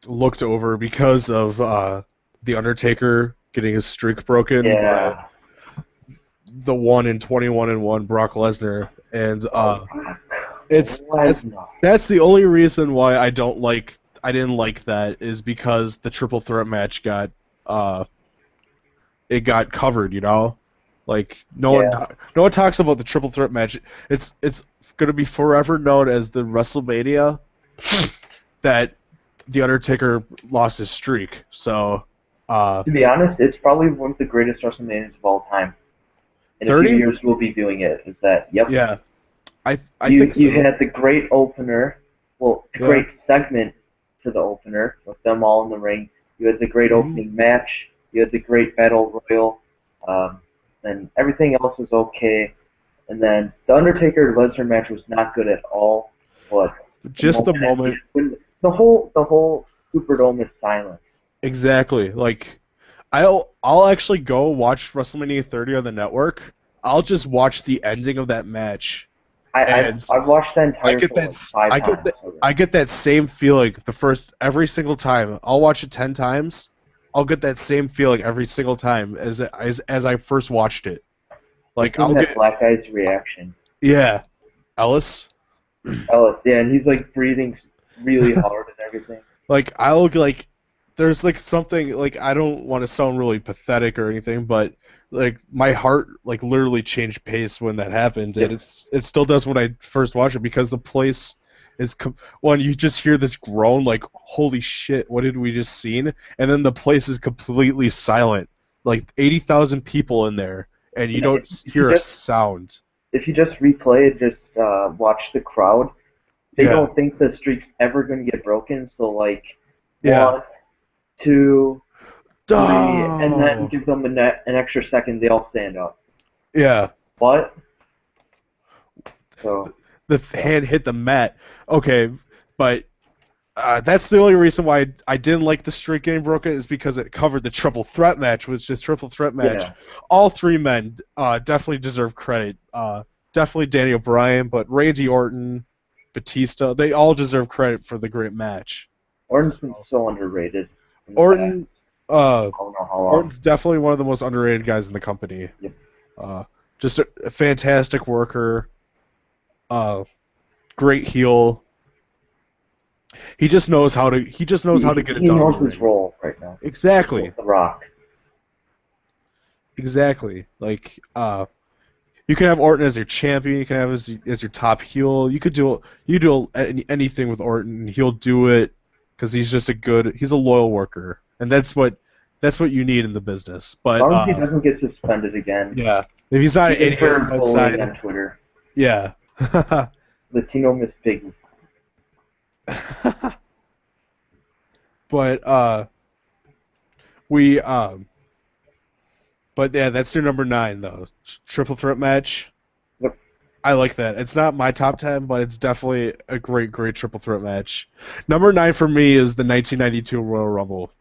B: looked over because of the Undertaker getting his streak broken
A: Yeah.
B: by the 1-21-1 Brock Lesnar, and it's that's the only reason why I didn't like that is because the triple threat match got it got covered, you know? Like no one talks about the triple threat match. It's going to be forever known as the WrestleMania that the Undertaker lost his streak. So
A: to be honest, it's probably one of the greatest WrestleManias of all time. In
B: 30?
A: a few years, we'll be doing it. Is that? Yep.
B: Yeah. I
A: you,
B: think so.
A: You had the great opener, the great segment for the opener with them all in the ring. You had the great opening match. You had the great battle royal. And everything else was okay. And then the Undertaker Lesnar match was not good at all. But
B: just the moment
A: when the whole Superdome is silent.
B: Exactly. Like I'll actually go watch WrestleMania 30 on the network. I'll just watch the ending of that match.
A: I've watched the entire show like 5 times.
B: I get that same feeling every single time. I'll watch it 10 times. I'll get that same feeling every single time as I first watched it. Like I'll get
A: Black guy's reaction.
B: Yeah, Ellis,
A: yeah, and he's like breathing really hard and everything.
B: Like there's like something like I don't want to sound really pathetic or anything, but like my heart like literally changed pace when that happened, and it still does when I first watch it because the place is when you just hear this groan like holy shit, what did we just seen? And then the place is completely silent, like 80,000 people in there, and you don't hear a sound.
A: If you just replay it, just watch the crowd. They don't think the streak's ever going to get broken, so like 1, 2, 3, and then give them an extra second, they all stand up.
B: Yeah.
A: What? So
B: the hand hit the mat. Okay, but that's the only reason why I didn't like the streak getting broken is because it covered the triple threat match, which is triple threat match.
A: Yeah.
B: All 3 men definitely deserve credit. Definitely Danny O'Brien, but Randy Orton, Batista, they all deserve credit for the great match.
A: Orton's been so underrated.
B: Orton's definitely one of the most underrated guys in the company.
A: Yep.
B: Just a fantastic worker. Great heel. He just knows how to get it done.
A: He knows his role right now.
B: Exactly.
A: The Rock.
B: Exactly. Like you can have Orton as your champion. You can have as your top heel. You do anything with Orton. He'll do it because he's a loyal worker, and that's what you need in the business. But
A: as long as he doesn't get suspended again.
B: Yeah. If he's not an idiot outside
A: on Twitter.
B: Yeah.
A: Latino Miss Piggy.
B: But but yeah, that's your number 9 though. Triple threat match.
A: Yep.
B: I like that. It's not my top 10, but it's definitely a great triple threat match. Number 9 for me is the 1992 Royal Rumble.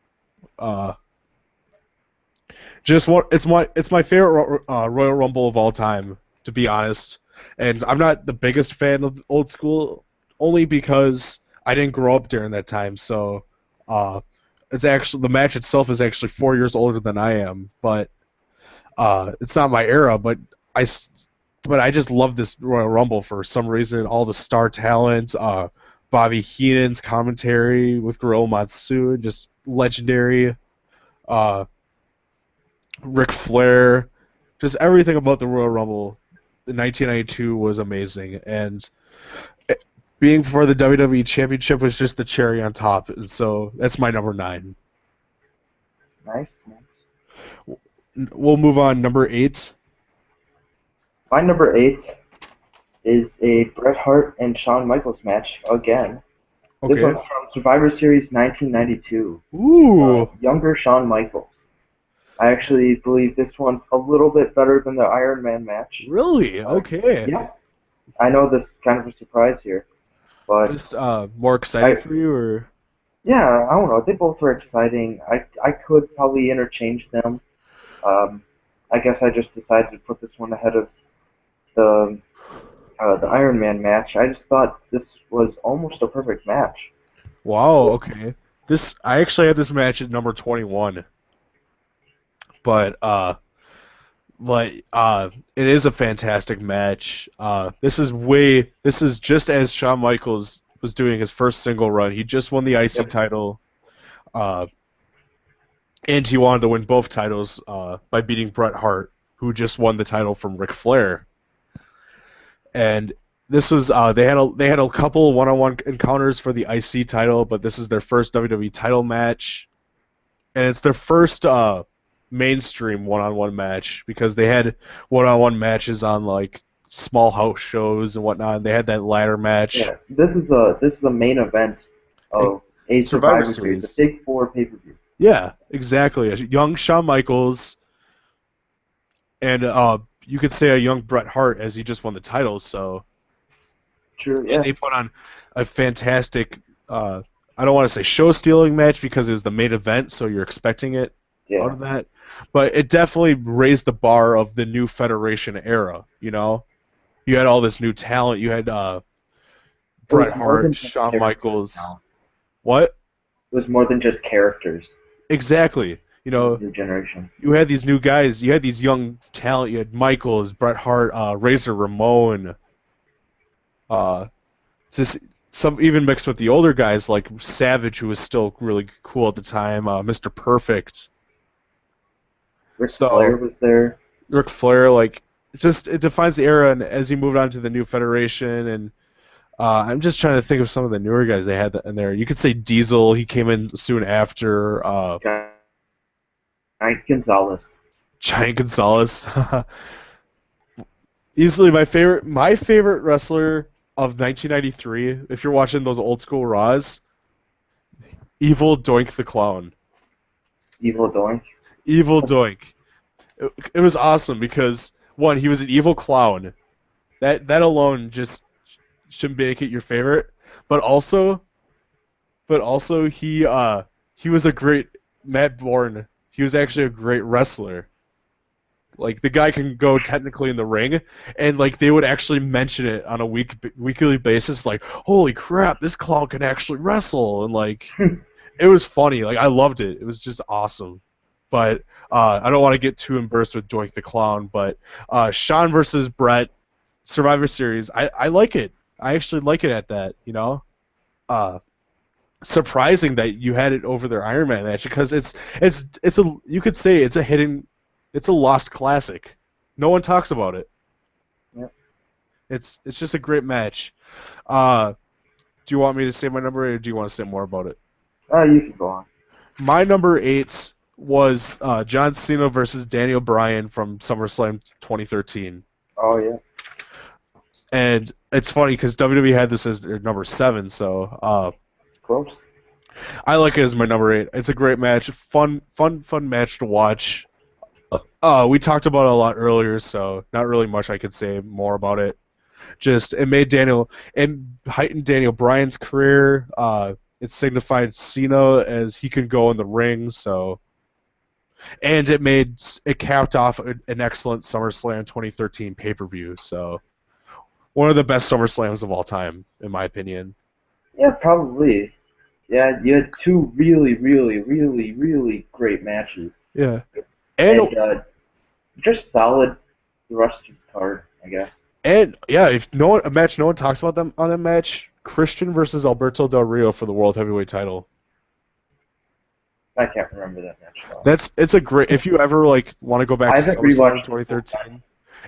B: It's my favorite Royal Rumble of all time, to be honest. And I'm not the biggest fan of old school, only because I didn't grow up during that time. So, it's actually the match itself is actually 4 years older than I am. But It's not my era, but I but I just love this Royal Rumble for some reason. All the star talent, Bobby Heenan's commentary with Gorilla Monsoon, just legendary. Uh, Ric Flair, just everything about the Royal Rumble in 1992 was amazing, and being for the WWE Championship was just the cherry on top, and so that's my number 9.
A: Nice, nice.
B: We'll move on. Number 8.
A: My number 8 is a Bret Hart and Shawn Michaels match again. This
B: Okay.
A: one's from Survivor Series 1992.
B: Ooh.
A: Younger Shawn Michaels. I actually believe this one's a little bit better than the Iron Man match.
B: Really? Okay.
A: Yeah, I know this is kind of a surprise here, but
B: Just more exciting for you, or?
A: yeah, I don't know. They both were exciting. I could probably interchange them. Um, I guess I just decided to put this one ahead of the the Iron Man match. I just thought this was almost a perfect match.
B: Wow. Okay. I actually had this match at number 21, but it is a fantastic match. This is just as Shawn Michaels was doing his first single run. He just won the IC
A: Yep.
B: title, uh, and he wanted to win both titles by beating Bret Hart, who just won the title from Ric Flair. And this was they had a couple one-on-one encounters for the IC title, but this is their first WWE title match, and it's their first mainstream one-on-one match, because they had one-on-one matches on like small house shows and whatnot. And they had that ladder match.
A: Yeah, this is a main event of a
B: Survivor
A: Survivor Series,
B: Series.
A: the Big Four pay-per-view.
B: Yeah, exactly. A young Shawn Michaels and you could say a young Bret Hart, as he just won the title. So,
A: Sure,
B: and
A: yeah,
B: they put on a fantastic. I don't want to say show-stealing match because it was the main event, so you're expecting it out
A: yeah.
B: of that. But it definitely raised the bar of the new Federation era. You know, you had all this new talent. You had
A: It was
B: Bret
A: more
B: Hart,
A: than just
B: Shawn
A: characters
B: Michaels.
A: now.
B: What?
A: It was more than just characters
B: Exactly. You
A: in
B: know,
A: the new generation.
B: you had these new guys. You had these young talent. You had Michaels, Bret Hart, Razor Ramon. Uh, just some even mixed with the older guys like Savage, who was still really cool at the time. Mr. Perfect.
A: Ric Flair
B: So
A: was there.
B: Ric Flair, like, it defines the era. And as you moved on to the new Federation, and I'm just trying to think of some of the newer guys they had in there. You could say Diesel. He came in soon after.
A: Giant Gonzalez.
B: Giant Gonzalez. Easily my favorite wrestler of 1993. If you're watching those old school Raws, Evil Doink the Clown.
A: Evil Doink.
B: Evil Doink. It was awesome because one, he was an evil clown. That alone just should make it your favorite. But also he was a great Matt Bourne. He was actually a great wrestler. Like, the guy can go technically in the ring, and like they would actually mention it on a weekly basis. Like, holy crap, this clown can actually wrestle, and like it was funny. Like, I loved it. It was just awesome. But I don't want to get too embarrassed with Doink the Clown. But Shawn versus Brett, Survivor Series, I like it. I actually like it at that. You know, uh, surprising that you had it over their Iron Man match, because it's a, you could say it's a lost classic. No one talks about it.
A: Yep.
B: It's just a great match. Do you want me to say my number 8, or do you want to say more about it?
A: You can go on.
B: My number 8 was John Cena versus Daniel Bryan from SummerSlam 2013.
A: Oh yeah.
B: And it's funny because WWE had this as their number 7, so
A: Close.
B: I like it as my number 8. It's a great match, fun match to watch. We talked about it a lot earlier, so not really much I could say more about it. Just it heightened Daniel Bryan's career. It signified Cena as he can go in the ring, so, and it capped off an excellent SummerSlam 2013 pay-per-view. So, one of the best SummerSlams of all time, in my opinion.
A: Yeah, probably. Yeah, you had two really, really, really, really great matches.
B: Yeah,
A: And
B: and
A: Just solid the rest of the card, I guess.
B: And yeah, if no one a match no one talks about them on that match, Christian versus Alberto Del Rio for the World Heavyweight title.
A: I can't remember that match though.
B: It's a great if you ever like want to go back
A: I
B: to
A: haven't
B: SummerSlam
A: rewatched the full time.
B: 2013.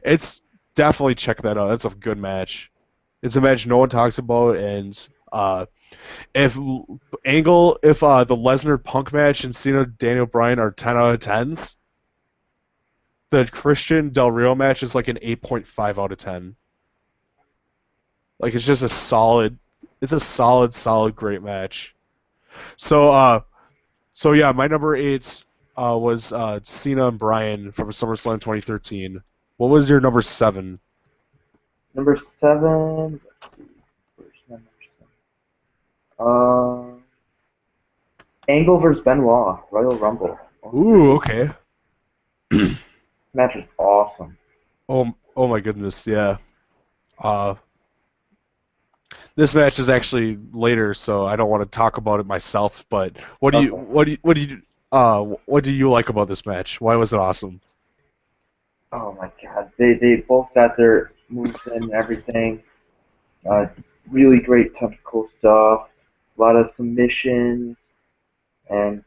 B: It's definitely check that out. It's a good match. It's a match no one talks about, and if the Lesnar Punk match and Cena Daniel Bryan are 10 out of 10s, the Christian Del Rio match is like an 8.5 out of 10. Like it's just a solid great match. So yeah, my number 8 was Cena and Bryan from SummerSlam 2013. What was your number 7?
A: Number 7. Where's my number 7? Angle versus Benoit, Royal Rumble.
B: Ooh, okay.
A: Match is awesome.
B: Oh my goodness, yeah. Uh, this match is actually later, so I don't want to talk about it myself. But
A: Okay.
B: what do you like about this match? Why was it awesome?
A: Oh my god, they both got their moves in and everything. Uh, really great technical stuff. A lot of submissions, and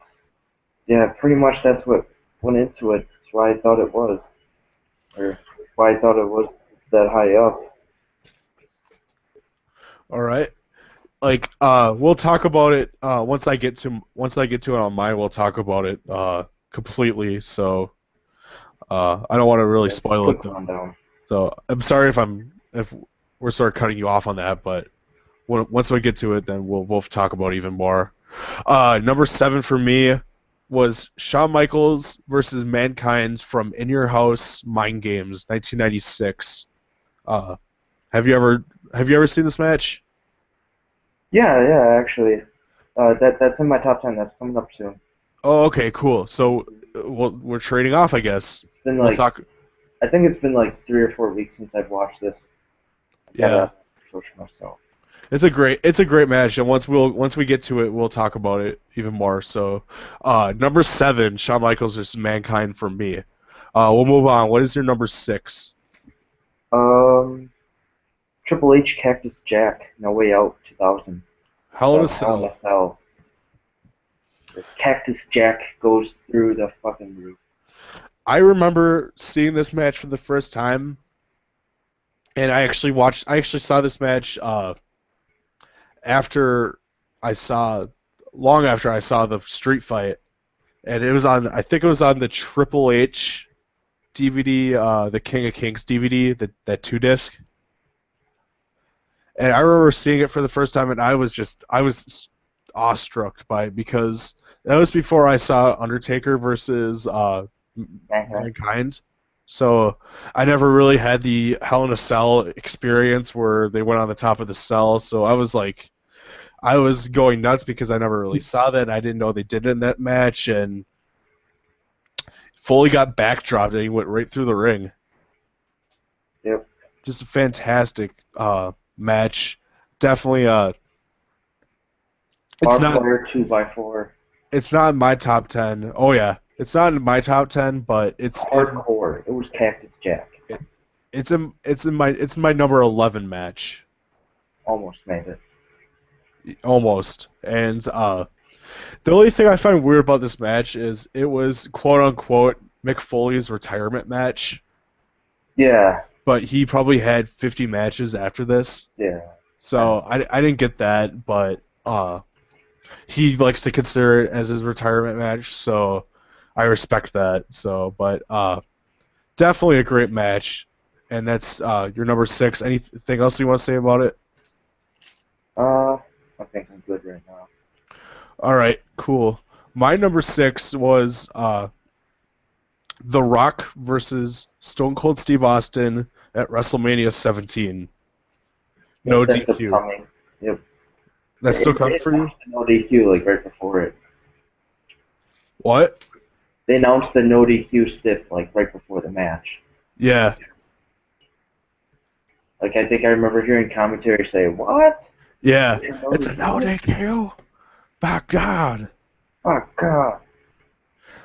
A: yeah, pretty much that's what went into it. That's why I thought it was, or why I thought it was that high up.
B: All right. Like we'll talk about it once I get to it on mine. We'll talk about it completely. So I don't want to really
A: Yeah,
B: spoil it
A: quick
B: though.
A: rundown.
B: So I'm sorry if we're sort of cutting you off on that, but once we get to it, then we'll talk about it even more. Number 7 for me was Shawn Michaels versus Mankind from In Your House Mind Games, 1996. Uh, have you ever seen this match?
A: Yeah, actually, that's in my top 10. That's coming up soon.
B: Oh, okay, cool. So we're trading off, I guess.
A: It's been
B: We'll
A: like
B: talk.
A: I think it's been like 3 or 4 weeks since I've watched this. I
B: Yeah,
A: gotta push myself.
B: it's a great match, and once we get to it, we'll talk about it even more. So, number 7, Shawn Michaels versus Mankind for me. We'll move on. What is your number 6?
A: Um, Triple H Cactus Jack, No Way Out 2000.
B: Hell in a
A: Hell in
B: Cell.
A: a Cell. The Cactus Jack goes through the fucking roof.
B: I remember seeing this match for the first time, and I actually saw this match after I saw long after I saw the street fight, and it was on I think it was on the Triple H DVD, the King of Kings DVD, that 2 disc. And I remember seeing it for the first time, and I was awestruck by it because that was before I saw Undertaker versus
A: Uh-huh.
B: Mankind. So I never really had the Hell in a Cell experience where they went on the top of the cell. So I was going nuts because I never really saw that. And I didn't know they did it in that match, and Foley got backdropped and he went right through the ring.
A: Yep.
B: Just a fantastic match. Definitely it's
A: Barbed
B: not
A: Wire 2x4.
B: it's not in my top 10. Oh yeah. It's not in my top 10, but
A: Hardcore. It was Cactus Jack.
B: it's my number 11 match.
A: Almost made it.
B: Almost. And the only thing I find weird about this match is it was quote unquote Mick Foley's retirement match,
A: Yeah.
B: but he probably had 50 matches after this.
A: Yeah.
B: So I didn't get that, but he likes to consider it as his retirement match, so I respect that. So, but definitely a great match, and that's your number 6. Anything else you want to say about it?
A: I think I'm good right now.
B: All right, cool. My number 6 was The Rock versus Stone Cold Steve Austin at WrestleMania 17. No
A: That's
B: DQ.
A: upcoming. Yep.
B: That's still coming for you?
A: No DQ like right before it.
B: What?
A: They announced the no DQ stip like right before the match.
B: Yeah.
A: Like I think I remember hearing commentary say, "What?
B: Yeah.
A: No
B: It's a
A: DQ?
B: no DQ. By God.
A: Oh God."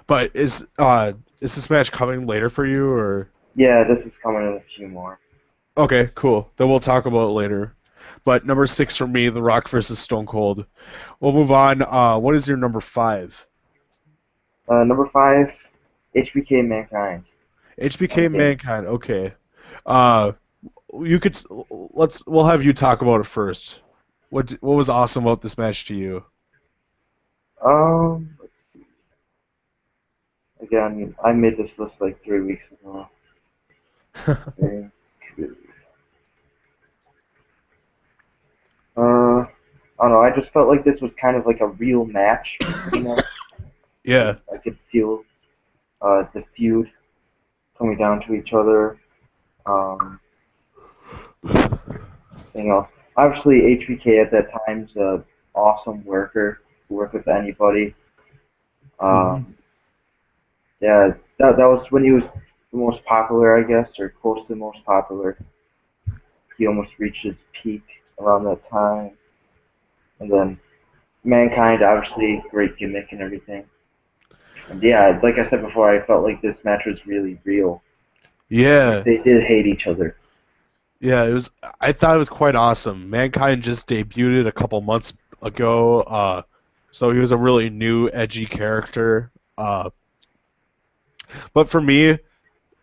B: But Is this match coming later for you, or?
A: Yeah, this is coming in a few more.
B: Okay, cool. Then we'll talk about it later. But number 6 for me, The Rock versus Stone Cold. We'll move on. What is your number 5?
A: Number 5, HBK Mankind.
B: HBK
A: Endgame.
B: Mankind. Okay. Uh, you could we'll have you talk about it first. What was awesome about this match to you?
A: Um, Again, I made this list like 3 weeks ago. Okay. I don't know. I just felt like this was kind of like a real match between them.
B: Yeah.
A: Like I could feel the feud coming down to each other. Um, you know, obviously HBK at that time's an awesome worker to work with anybody.
B: Hmm.
A: Um, yeah, that was when he was the most popular, I guess, or close to the most popular. He almost reached his peak around that time, and then Mankind, obviously, great gimmick and everything. And yeah, like I said before, I felt like this match was really real. Like
B: Yeah.
A: they did hate each other.
B: Yeah, it was. I thought it was quite awesome. Mankind just debuted a couple months ago, so he was a really new, edgy character. Uh, but for me,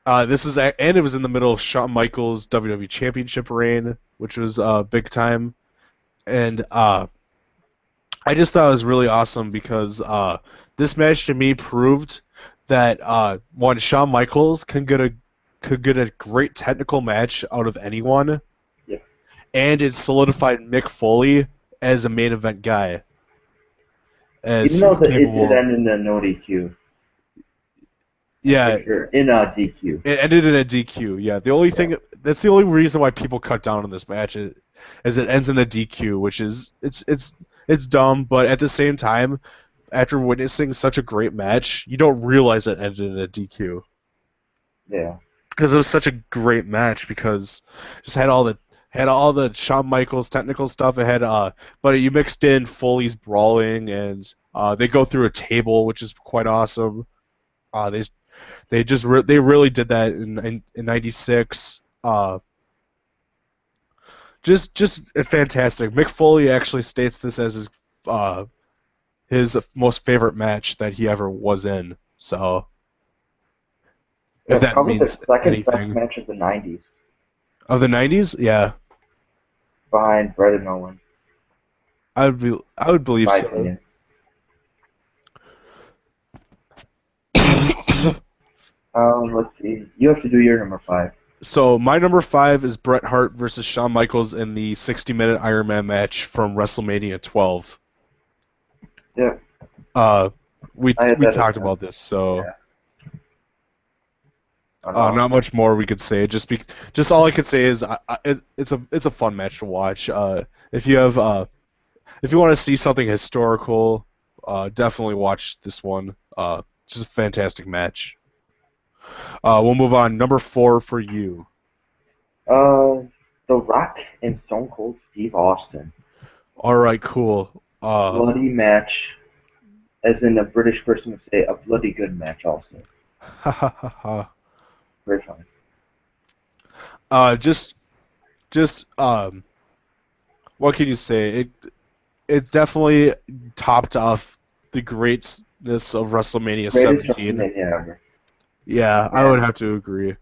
B: and it was in the middle of Shawn Michaels' WWE Championship reign, which was big time, and I just thought it was really awesome because this match to me proved that one Shawn Michaels could get a great technical match out of anyone,
A: Yeah.
B: and it solidified Mick Foley as a main event guy, as
A: Even
B: he
A: though
B: was
A: it did
B: capable of.
A: end in a no DQ, I'm
B: Yeah,
A: pretty sure in a DQ.
B: it ended in a DQ. Yeah, the only
A: Yeah.
B: thing that's the only reason why people cut down on this match is it ends in a DQ, which is it's dumb, but at the same time, after witnessing such a great match, you don't realize it ended in a DQ
A: Yeah.
B: because it was such a great match because it just had all the Shawn Michaels technical stuff. It had but you mixed in Foley's brawling and they go through a table, which is quite awesome. They they really did that in '96. Just fantastic. Mick Foley actually states this as his most favorite match that he ever was in. So
A: Yeah,
B: if that
A: probably the
B: means
A: second best
B: anything
A: match of the 90s
B: of the '90s, yeah,
A: behind Bret and Owen,
B: I would
A: in
B: believe
A: my
B: so.
A: opinion. Let's see. You have to do your number 5.
B: So my number 5 is Bret Hart versus Shawn Michaels in the 60-minute Iron Man match from WrestleMania 12.
A: Yeah,
B: Uh,
A: I had
B: we
A: that as
B: talked
A: well.
B: about this, so
A: Yeah. I know.
B: not much more we could say. Just all I could say is it's a fun match to watch. If you have if you want to see something historical, definitely watch this one. Just a fantastic match. We'll move on. Number 4 for you.
A: Uh, The Rock and Stone Cold Steve Austin.
B: All right, cool.
A: Bloody match, as in a British person would say, a bloody good match also.
B: Ha ha ha ha.
A: Very fun.
B: Uh, just just what can you say? It definitely topped off the greatness of WrestleMania
A: Greatest
B: 17.
A: WrestleMania ever.
B: Yeah, I would
A: And
B: have to agree.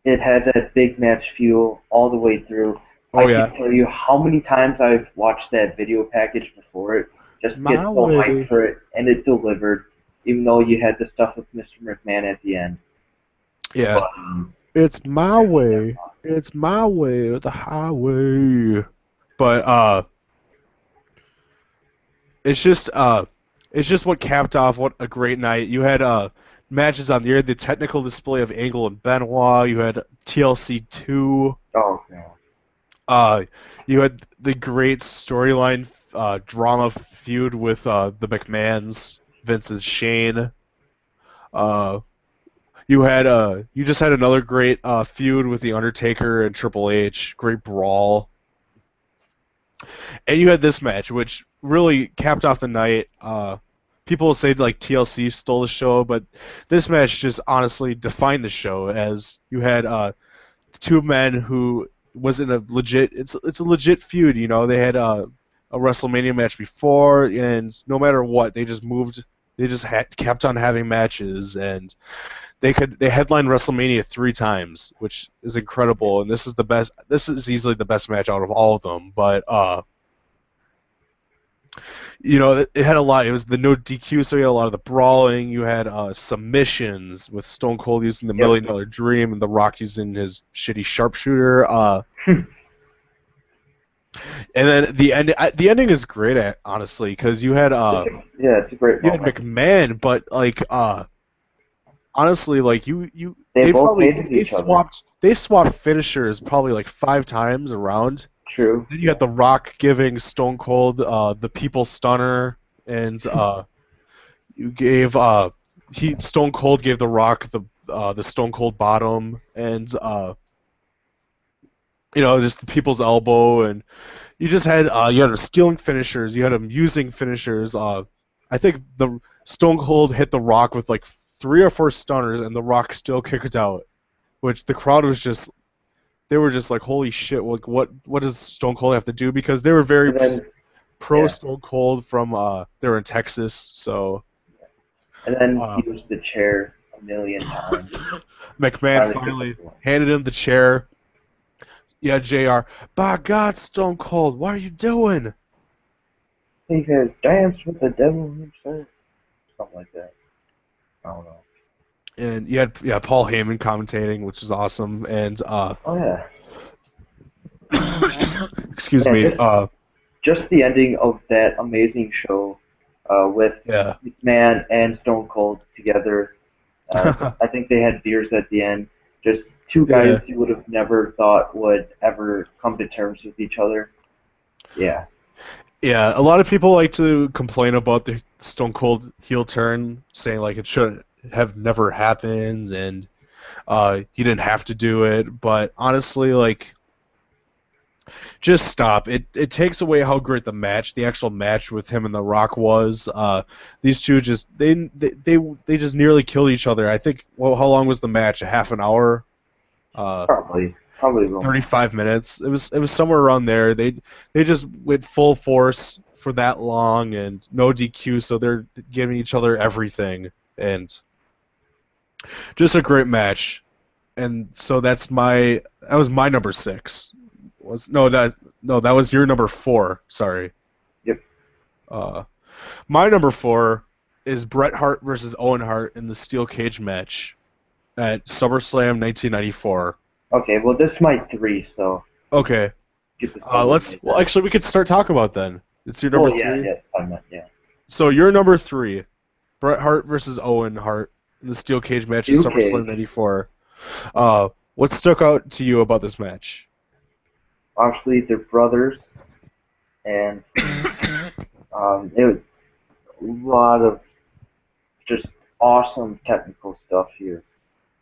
A: it had that big match feel all the way through. I
B: Oh
A: can't
B: yeah,
A: tell you how many times I've watched that video package before it, just to get
B: my
A: so hyped
B: way.
A: for it, and it delivered, even though you had the stuff with Mr. McMahon at the end.
B: Yeah,
A: But
B: it's my way. It's my way or the highway. But it's just it's just what capped off what a great night. You had matches on there, the technical display of Angle and Benoit. You had TLC 2.
A: oh no,
B: Uh, you had the great storyline drama feud with the McMahons, Vince and Shane. Uh, you just had another great feud with the Undertaker and Triple H, great brawl, and you had this match which really capped off the night. people say like TLC stole the show, but this match just honestly defined the show as you had two men who wasn't a legit. It's a legit feud. You know, they had a WrestleMania match before, and no matter what, they just moved. They just kept on having matches, and they headlined WrestleMania 3 times, which is incredible. And this is the best. This is easily the best match out of all of them. But you know, it had a lot. It was the no DQ, so you had a lot of the brawling. You had submissions with Stone Cold using the
A: Yep.
B: $1 Million Dream and The Rock using his shitty sharpshooter. And then the ending is great, honestly, because you had
A: Yeah, it's a great
B: you had
A: moment.
B: McMahon, but like honestly, like
A: They
B: they
A: both
B: probably
A: hated each other.
B: they swapped finishers probably like 5 times around.
A: True.
B: Then you got The Rock giving Stone Cold the People Stunner, and you gave Stone Cold gave The Rock the Stone Cold Bottom, and you know, just the People's Elbow, and you had him stealing finishers, you had him using finishers. I think the Stone Cold hit The Rock with like 3 or 4 stunners, and The Rock still kicked out, which the crowd was just they were just like, holy shit, like what does Stone Cold have to do? Because they were very
A: And then
B: pro
A: yeah,
B: Stone Cold from they were in Texas, so
A: and then he
B: uh,
A: used the chair a million times.
B: McMahon
A: Finally took
B: finally
A: the one.
B: handed him the chair. Yeah, JR. By God, Stone Cold, what are you doing?
A: He has danced with the devil himself. Something like that. I don't know.
B: And you had Paul Heyman commentating, which is awesome. And
A: Oh yeah.
B: excuse
A: Yeah,
B: me.
A: just the ending of that amazing show with
B: Yeah.
A: McMahon and Stone Cold together. I think they had beers at the end. Just two guys
B: Yeah.
A: you would have never thought would ever come to terms with each other. Yeah.
B: Yeah, a lot of people like to complain about the Stone Cold heel turn, saying like it should have never happened and he didn't have to do it. But honestly, like, just stop. It takes away how great the actual match with him and The Rock was. These two just they just nearly killed each other. I think. Well, how long was the match? A half an hour. Uh,
A: Probably will.
B: 35 minutes. It was somewhere around there. They just went full force for that long and no DQ, so they're giving each other everything and just a great match. And so that was my number 6. Was no, that was your number 4. Sorry.
A: Yep.
B: Uh, my number 4 is Bret Hart versus Owen Hart in the steel cage match at SummerSlam 1994.
A: Okay, well this is my 3, so
B: Okay.
A: get this over with.
B: Well, actually, we could start talking about then. It's your number
A: Well, yeah,
B: 3.
A: yeah, I meant, yeah.
B: So your number 3, Bret Hart versus Owen Hart in the steel cage match at
A: Steel
B: SummerSlam
A: cage.
B: '94. What stuck out to you about this match?
A: Obviously, they're brothers, and it was a lot of just awesome technical stuff here.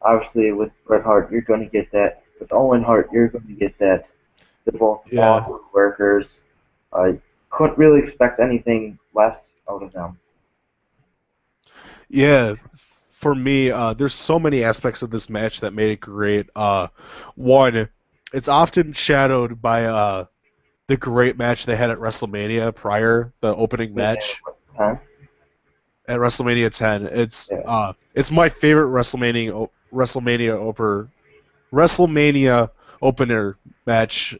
A: Obviously, with Bret Hart, you're going to get that. With Owen Hart, you're going to get that. They're both
B: Yeah.
A: awesome workers. I couldn't really expect anything less out of them.
B: Yeah, for me, there's so many aspects of this match that made it great. One, it's often shadowed by the great match they had at WrestleMania prior, the opening match.
A: Huh?
B: At WrestleMania 10.
A: Yeah.
B: It's my favorite WrestleMania opener match.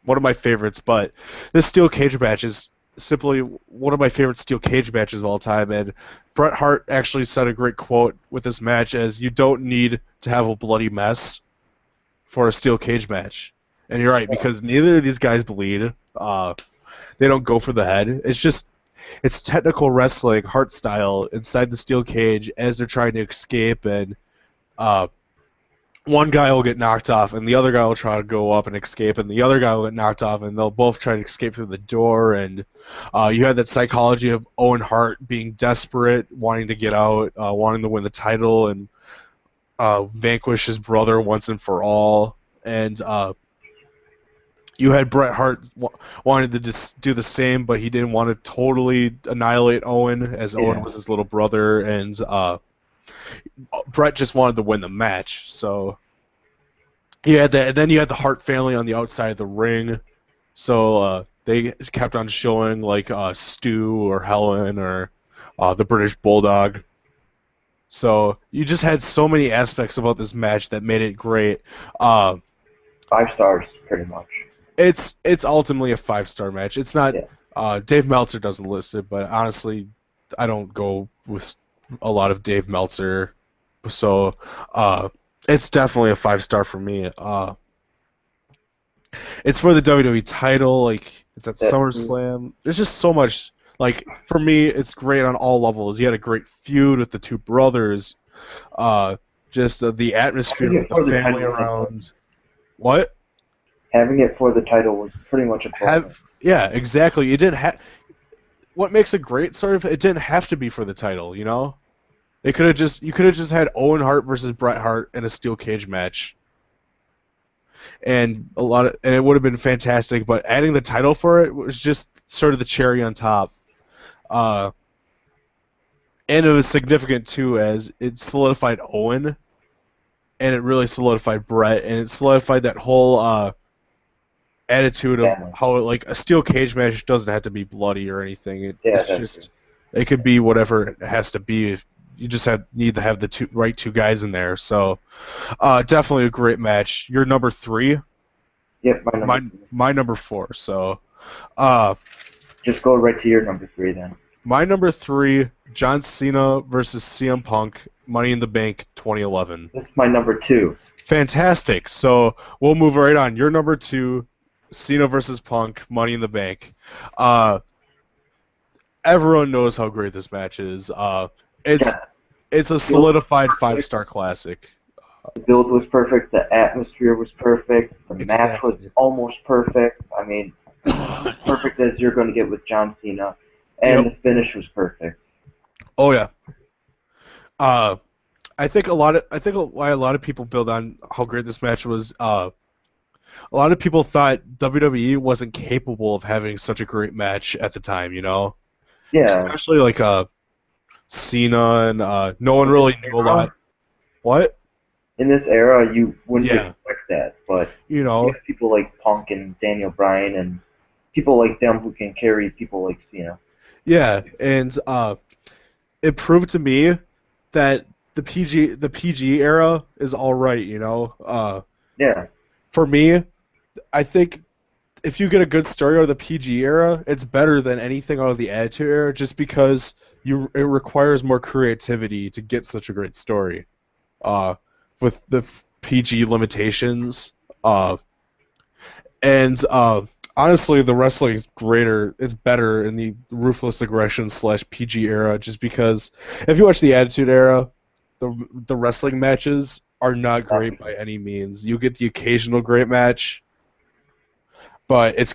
B: One of my favorites, but this steel cage match is simply one of my favorite steel cage matches of all time. And Bret Hart actually said a great quote with this match as you don't need to have a bloody mess for a steel cage match. And you're right, because neither of these guys bleed. They don't go for the head. It's technical wrestling, Hart style, inside the steel cage as they're trying to escape, and one guy will get knocked off, and the other guy will try to go up and escape, and the other guy will get knocked off, and they'll both try to escape through the door. And you have that psychology of Owen Hart being desperate, wanting to get out, wanting to win the title, and vanquish his brother once and for all. And You had Bret Hart wanted to just do the same, but he didn't want to totally annihilate Owen, as Owen
A: Yeah.
B: was his little brother, and Bret just wanted to win the match. So you had that, and then you had the Hart family on the outside of the ring. So they kept on showing like Stu or Helen or the British Bulldog. So you just had so many aspects about this match that made it great. Uh,
A: 5 stars, pretty much.
B: it's ultimately a 5-star match. It's not.
A: Yeah.
B: Dave Meltzer doesn't list it, but honestly, I don't go with a lot of Dave Meltzer, so it's definitely a 5-star for me. It's for the WWE title. Like it's at
A: That,
B: SummerSlam. There's just so much. Like for me, it's great on all levels. You had a great feud with the two brothers. Uh, just the atmosphere
A: having
B: with
A: it
B: the
A: for the
B: family
A: title was
B: around. What?
A: having it for the title was pretty much a bonus.
B: Yeah, exactly. You didn't have. What makes it great, sort of, it didn't have to be for the title. You know, they could have just you could have just had Owen Hart versus Bret Hart in a steel cage match, and it would have been fantastic. But adding the title for it was just sort of the cherry on top. Uh, and it was significant too, as it solidified Owen, and it really solidified Bret, and it solidified that whole attitude of
A: Family.
B: how like a steel cage match doesn't have to be bloody or anything.
A: Yeah,
B: It's
A: that's true.
B: just it could be whatever it has to be. You just need to have the right two guys in there. So definitely a great match. Your number 3,
A: Yep, my number
B: my
A: 3.
B: my number 4. So uh,
A: Just go right to your number 3 then.
B: my number 3, John Cena versus CM Punk, Money in the Bank 2011.
A: This is my number 2.
B: Fantastic. So we'll move right on. Your number 2, Cena versus Punk, Money in the Bank. Uh, everyone knows how great this match is. It's
A: Yeah,
B: it's a
A: the build was
B: solidified
A: perfect.
B: 5-star classic.
A: The build was perfect. The atmosphere was perfect. The match was
B: Exactly.
A: almost perfect. I mean, as perfect as you're going to get with John Cena. And
B: Yep.
A: the finish was perfect.
B: Oh yeah. Uh, I think why a lot of people build on how great this match was. A lot of people thought WWE wasn't capable of having such a great match at the time. You know,
A: Yeah,
B: especially like Cena and no one
A: in this
B: really knew a lot.
A: era,
B: What?
A: you wouldn't
B: Yeah.
A: expect that. But
B: You
A: you
B: know.
A: have people like Punk and Daniel Bryan and people like them who can carry people like Cena.
B: Yeah, and it proved to me that the PG era is all right. You know.
A: Yeah,
B: For me, I think if you get a good story out of the PG era, it's better than anything out of the Attitude era, just because it requires more creativity to get such a great story. Uh, with the PG limitations, uh, and honestly, the wrestling is greater. It's better in the Ruthless Aggression / PG era, just because if you watch the Attitude era, the wrestling matches are not great by any means. You get the occasional great match, but it's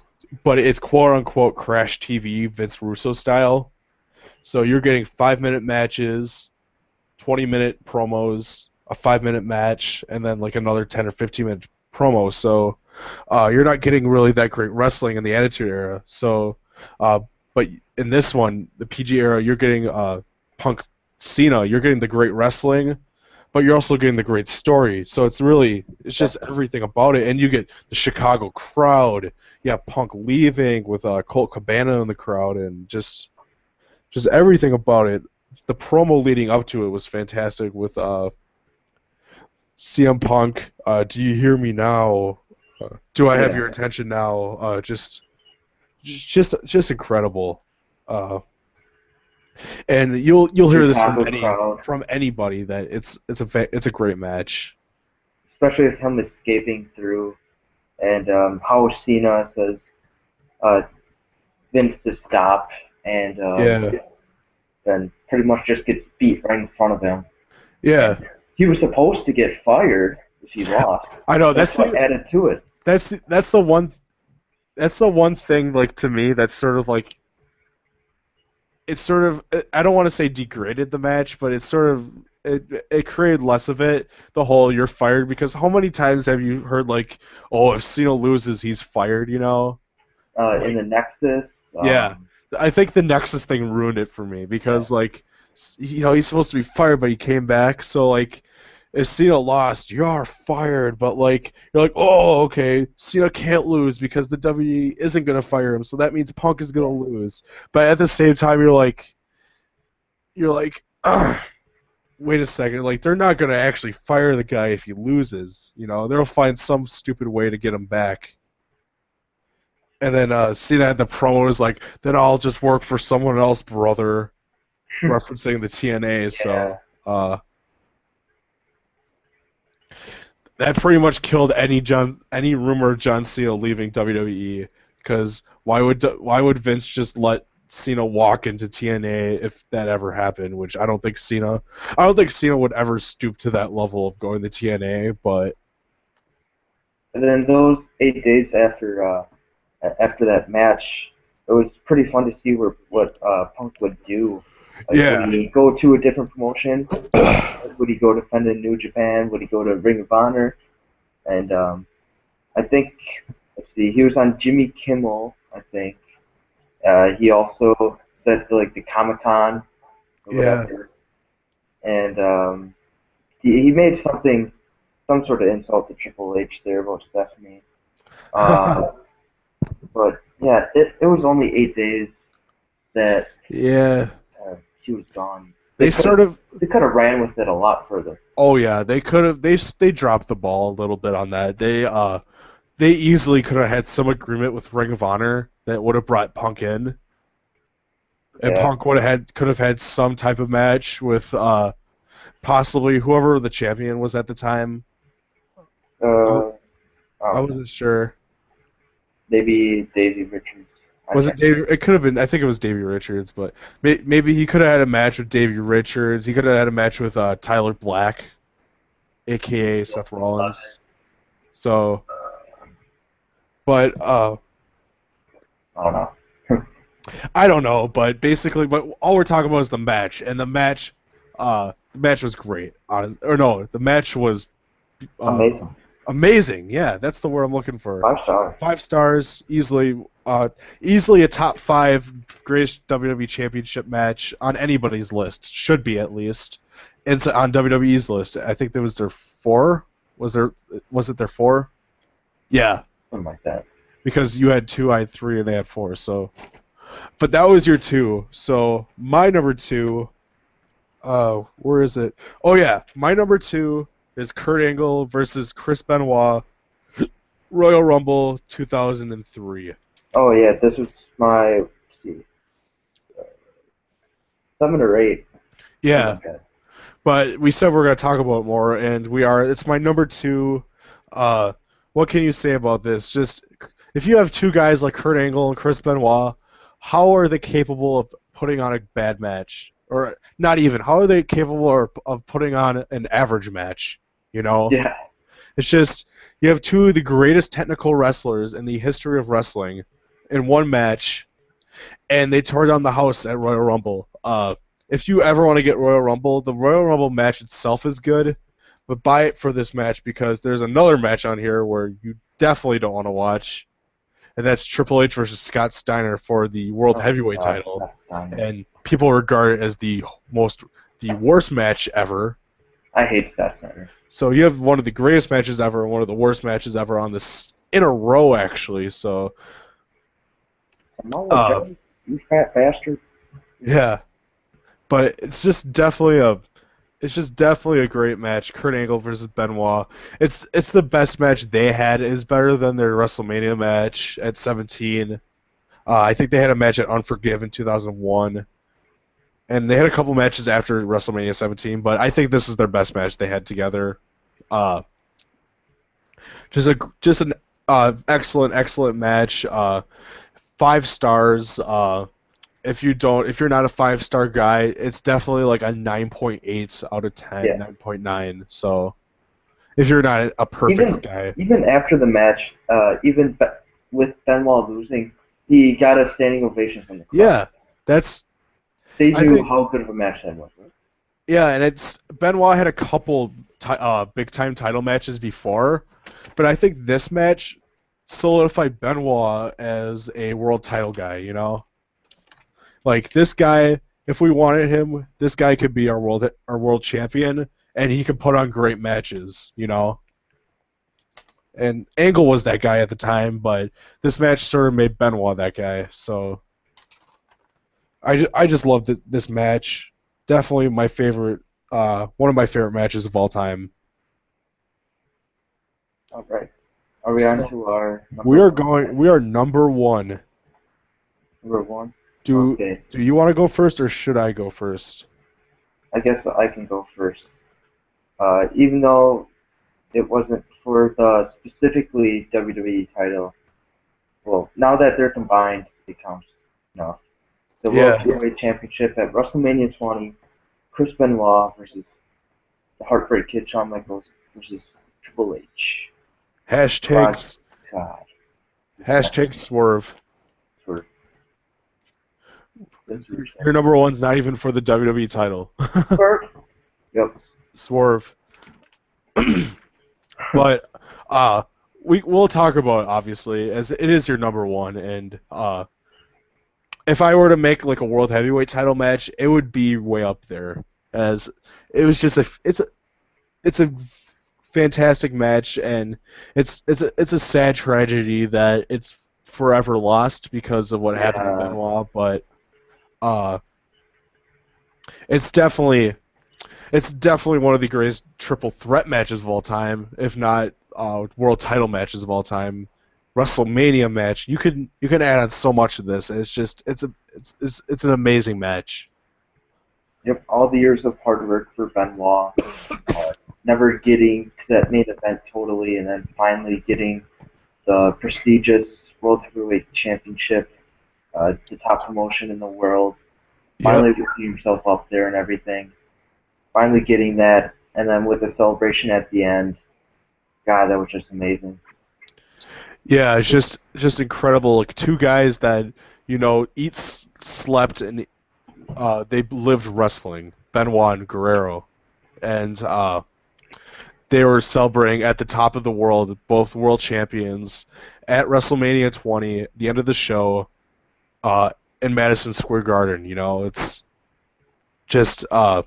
B: quote unquote Crash TV Vince Russo style. So you're getting 5-minute matches, 20-minute promos, a 5-minute match, and then like another 10 or 15-minute promo. So you're not getting really that great wrestling in the Attitude Era. So, uh, but in this one, the PG era, you're getting Punk Cena. You're getting the great wrestling, but you're also getting the great story. So it's just everything about it. And you get the Chicago crowd. You have Punk leaving with Colt Cabana in the crowd, and just everything about it. The promo leading up to it was fantastic with CM Punk. Do you hear me now? Do I have
A: yeah.
B: your attention now? Just incredible. Uh, and you'll hear this
A: Chicago crowd,
B: from anybody that it's a great match.
A: especially with him escaping through, and how Cena says uh, Vince to stop, and
B: Yeah,
A: then pretty much just gets beat right in front of him.
B: yeah.
A: And he was supposed to get fired if he lost.
B: I know
A: That's what added to it.
B: that's the one thing like to me that's sort of like it's sort of I don't want to say degraded the match, but it's sort of it created less of it. The whole "you're fired," because how many times have you heard like, "Oh, if Cena loses, he's fired," you know?
A: In
B: Like,
A: the Nexus.
B: yeah, I think the Nexus thing ruined it for me
A: Yeah.
B: because like, he's supposed to be fired, but he came back. So like, if Cena lost, you're fired. But like, you're like, oh, okay, Cena can't lose because the WWE isn't gonna fire him. So that means Punk is gonna
A: Yeah.
B: lose. But at the same time, you're like, ugh, wait a second, like they're not gonna actually fire the guy if he loses. You know, they'll find some stupid way to get him back. And then Cena had the promo was like, then I'll just work for someone else, brother, referencing the TNA. So
A: Yeah.
B: uh, that pretty much killed any rumor of John Cena leaving WWE. Because why would Vince just let Cena walk into TNA if that ever happened? Which I don't think Cena would ever stoop to that level of going to TNA. But
A: And then those 8 days after that match, it was pretty fun to see what Punk would do. Like, would
B: yeah,
A: he go to a different promotion? Would he go defend in New Japan? Would he go to Ring of Honor? And I think, let's see, he was on Jimmy Kimmel. I think he also said like the Comic Con or
B: yeah.
A: whatever, and he made some sort of insult to Triple H there about Stephanie. Uh, but yeah, it was only 8 days that
B: Yeah,
A: she was gone.
B: they sort of.
A: They could have ran with it a lot further.
B: Oh yeah, they could have. They dropped the ball a little bit on that. They easily could have had some agreement with Ring of Honor that would have brought Punk in, and
A: Yeah.
B: Punk could have had some type of match with possibly whoever the champion was at the time. I,
A: Uh,
B: I
A: um,
B: wasn't sure.
A: maybe Davey Richards. I
B: Was it
A: can't.
B: Davey? It could have been. I think it was Davey Richards, but maybe he could have had a match with Davey Richards. He could have had a match with Tyler Black, aka Seth Rollins. So, but
A: I don't know.
B: I don't know, but basically, but all we're talking about is the match, and the match was great. Or no, the match was uh,
A: Amazing.
B: amazing. Yeah, that's the word I'm looking for.
A: 5 stars.
B: 5 stars, easily a top five greatest WWE Championship match on anybody's list. Should be at least. It's on WWE's list. I think there was their four. Was it their four? Yeah,
A: Something like that.
B: because you had two, I had three, and they had four. So. But that was your two. So my number two, where is it? Oh yeah, my number two is Kurt Angle versus Chris Benoit, Royal Rumble 2003.
A: Oh yeah, this was my, let's see, 7 or 8. Something
B: Yeah,
A: like that.
B: but we said we're gonna talk about it more, and we are. It's my number two. Uh, what can you say about this? Just if you have two guys like Kurt Angle and Chris Benoit, how are they capable of putting on a bad match? Or not even. How are they capable of putting on an average match? You know,
A: Yeah.
B: it's just you have two of the greatest technical wrestlers in the history of wrestling in one match, and they tore down the house at Royal Rumble. If you ever want to get Royal Rumble, the Royal Rumble match itself is good, but buy it for this match because there's another match on here where you definitely don't want to watch, and that's Triple H versus Scott Steiner for the World
A: Oh
B: Heavyweight
A: gosh,
B: title,
A: that's time.
B: and people regard it as the worst match ever.
A: I hate Scott Snyder.
B: So you have one of the greatest matches ever and one of the worst matches ever on this in a row, actually. So
A: Samoa
B: uh,
A: Joe, you fat bastard.
B: yeah, but it's just definitely a great match. Kurt Angle versus Benoit. It's the best match they had. It is better than their WrestleMania match at 17. I think they had a match at Unforgiven in 2001, and they had a couple matches after WrestleMania 17. But I think this is their best match they had together. Uh, just an excellent match. 5 stars. If you're not a 5 star guy, it's definitely like a 9.8 out of 10,
A: Yeah.
B: 9.9. So if you're not a perfect
A: Even
B: guy,
A: even after the match, with Benoit losing, he got a standing ovation from the crowd.
B: yeah, that's
A: They
B: I
A: knew
B: think
A: how good of a match that was. Right?
B: Yeah, and it's Benoit had a couple big time title matches before, but I think this match solidified Benoit as a world title guy. Like this guy, if we wanted him, this guy could be our world champion, and he could put on great matches. And Angle was that guy at the time, but this match sort of made Benoit that guy. So I just loved this match. Definitely my favorite, one of my favorite matches of all time.
A: All right. Are we on
B: So
A: to our
B: we
A: number
B: are
A: one?
B: going. We are number one.
A: Number one?
B: Do
A: Okay.
B: do you want to go first or should I go first?
A: I guess I can go first. Even though it wasn't for the specifically WWE title, well, now that they're combined, it counts enough. The World
B: Yeah.
A: Heavyweight Championship at WrestleMania 20, Chris Benoit versus the Heartbreak Kid Shawn Michaels versus Triple H.
B: Hashtag
A: My God, this match
B: hashtag swerve.
A: for this was
B: Your number one's not even for the WWE title.
A: Swerve. Yep.
B: Swerve. But we'll talk about it, obviously, as it is your number one, and if I were to make like a world heavyweight title match, it would be way up there. As it was just it's a fantastic match, and it's a sad tragedy that it's forever lost because of what happened to
A: Yeah.
B: Benoit. But uh, it's definitely it's definitely one of the greatest triple threat matches of all time, if not world title matches of all time. WrestleMania match. You can add on so much of this. And it's an amazing match.
A: Yep. All the years of hard work for Benoit, uh, never getting to that main event totally, and then finally getting the prestigious World Heavyweight Championship, the top promotion in the world.
B: Yep.
A: Finally lifting himself up there and everything. Finally getting that, and then with the celebration at the end. God, that was just amazing.
B: Yeah, it's just incredible. Like two guys that eat, slept, and they lived wrestling. Benoit and Guerrero, and they were celebrating at the top of the world, both world champions, at WrestleMania 20, the end of the show, uh, in Madison Square Garden. It's just a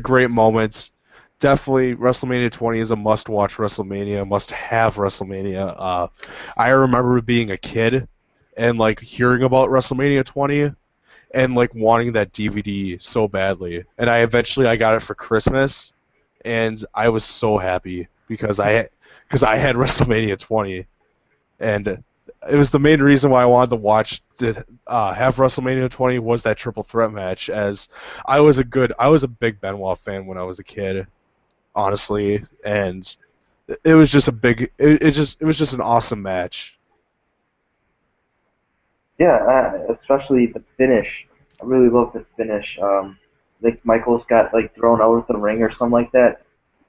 B: great moment. Definitely, WrestleMania 20 is a must-watch WrestleMania, must-have WrestleMania. I remember being a kid and like hearing about WrestleMania 20 and like wanting that DVD so badly, and I got it for Christmas, and I was so happy because I had WrestleMania 20, and it was the main reason why I wanted to have WrestleMania 20 was that triple threat match. As I was a big Benoit fan when I was a kid, honestly, and it was just it was just an awesome match.
A: Yeah, especially the finish. I really love the finish. I think Michaels got like thrown out of the ring or something like that,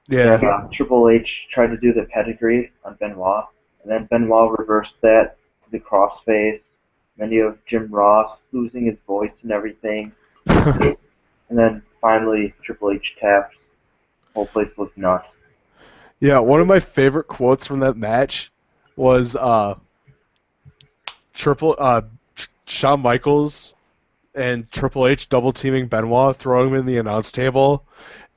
A: and
B: Yeah,
A: Triple H tried to do the pedigree on Benoit, and then Benoit reversed that to the crossface. Then you have Jim Ross losing his voice and everything, and then finally Triple H taps. Whole place looked nuts.
B: yeah. One of my favorite quotes from that match was triple Shawn Michaels and Triple H double teaming Benoit, throwing him in the announce table,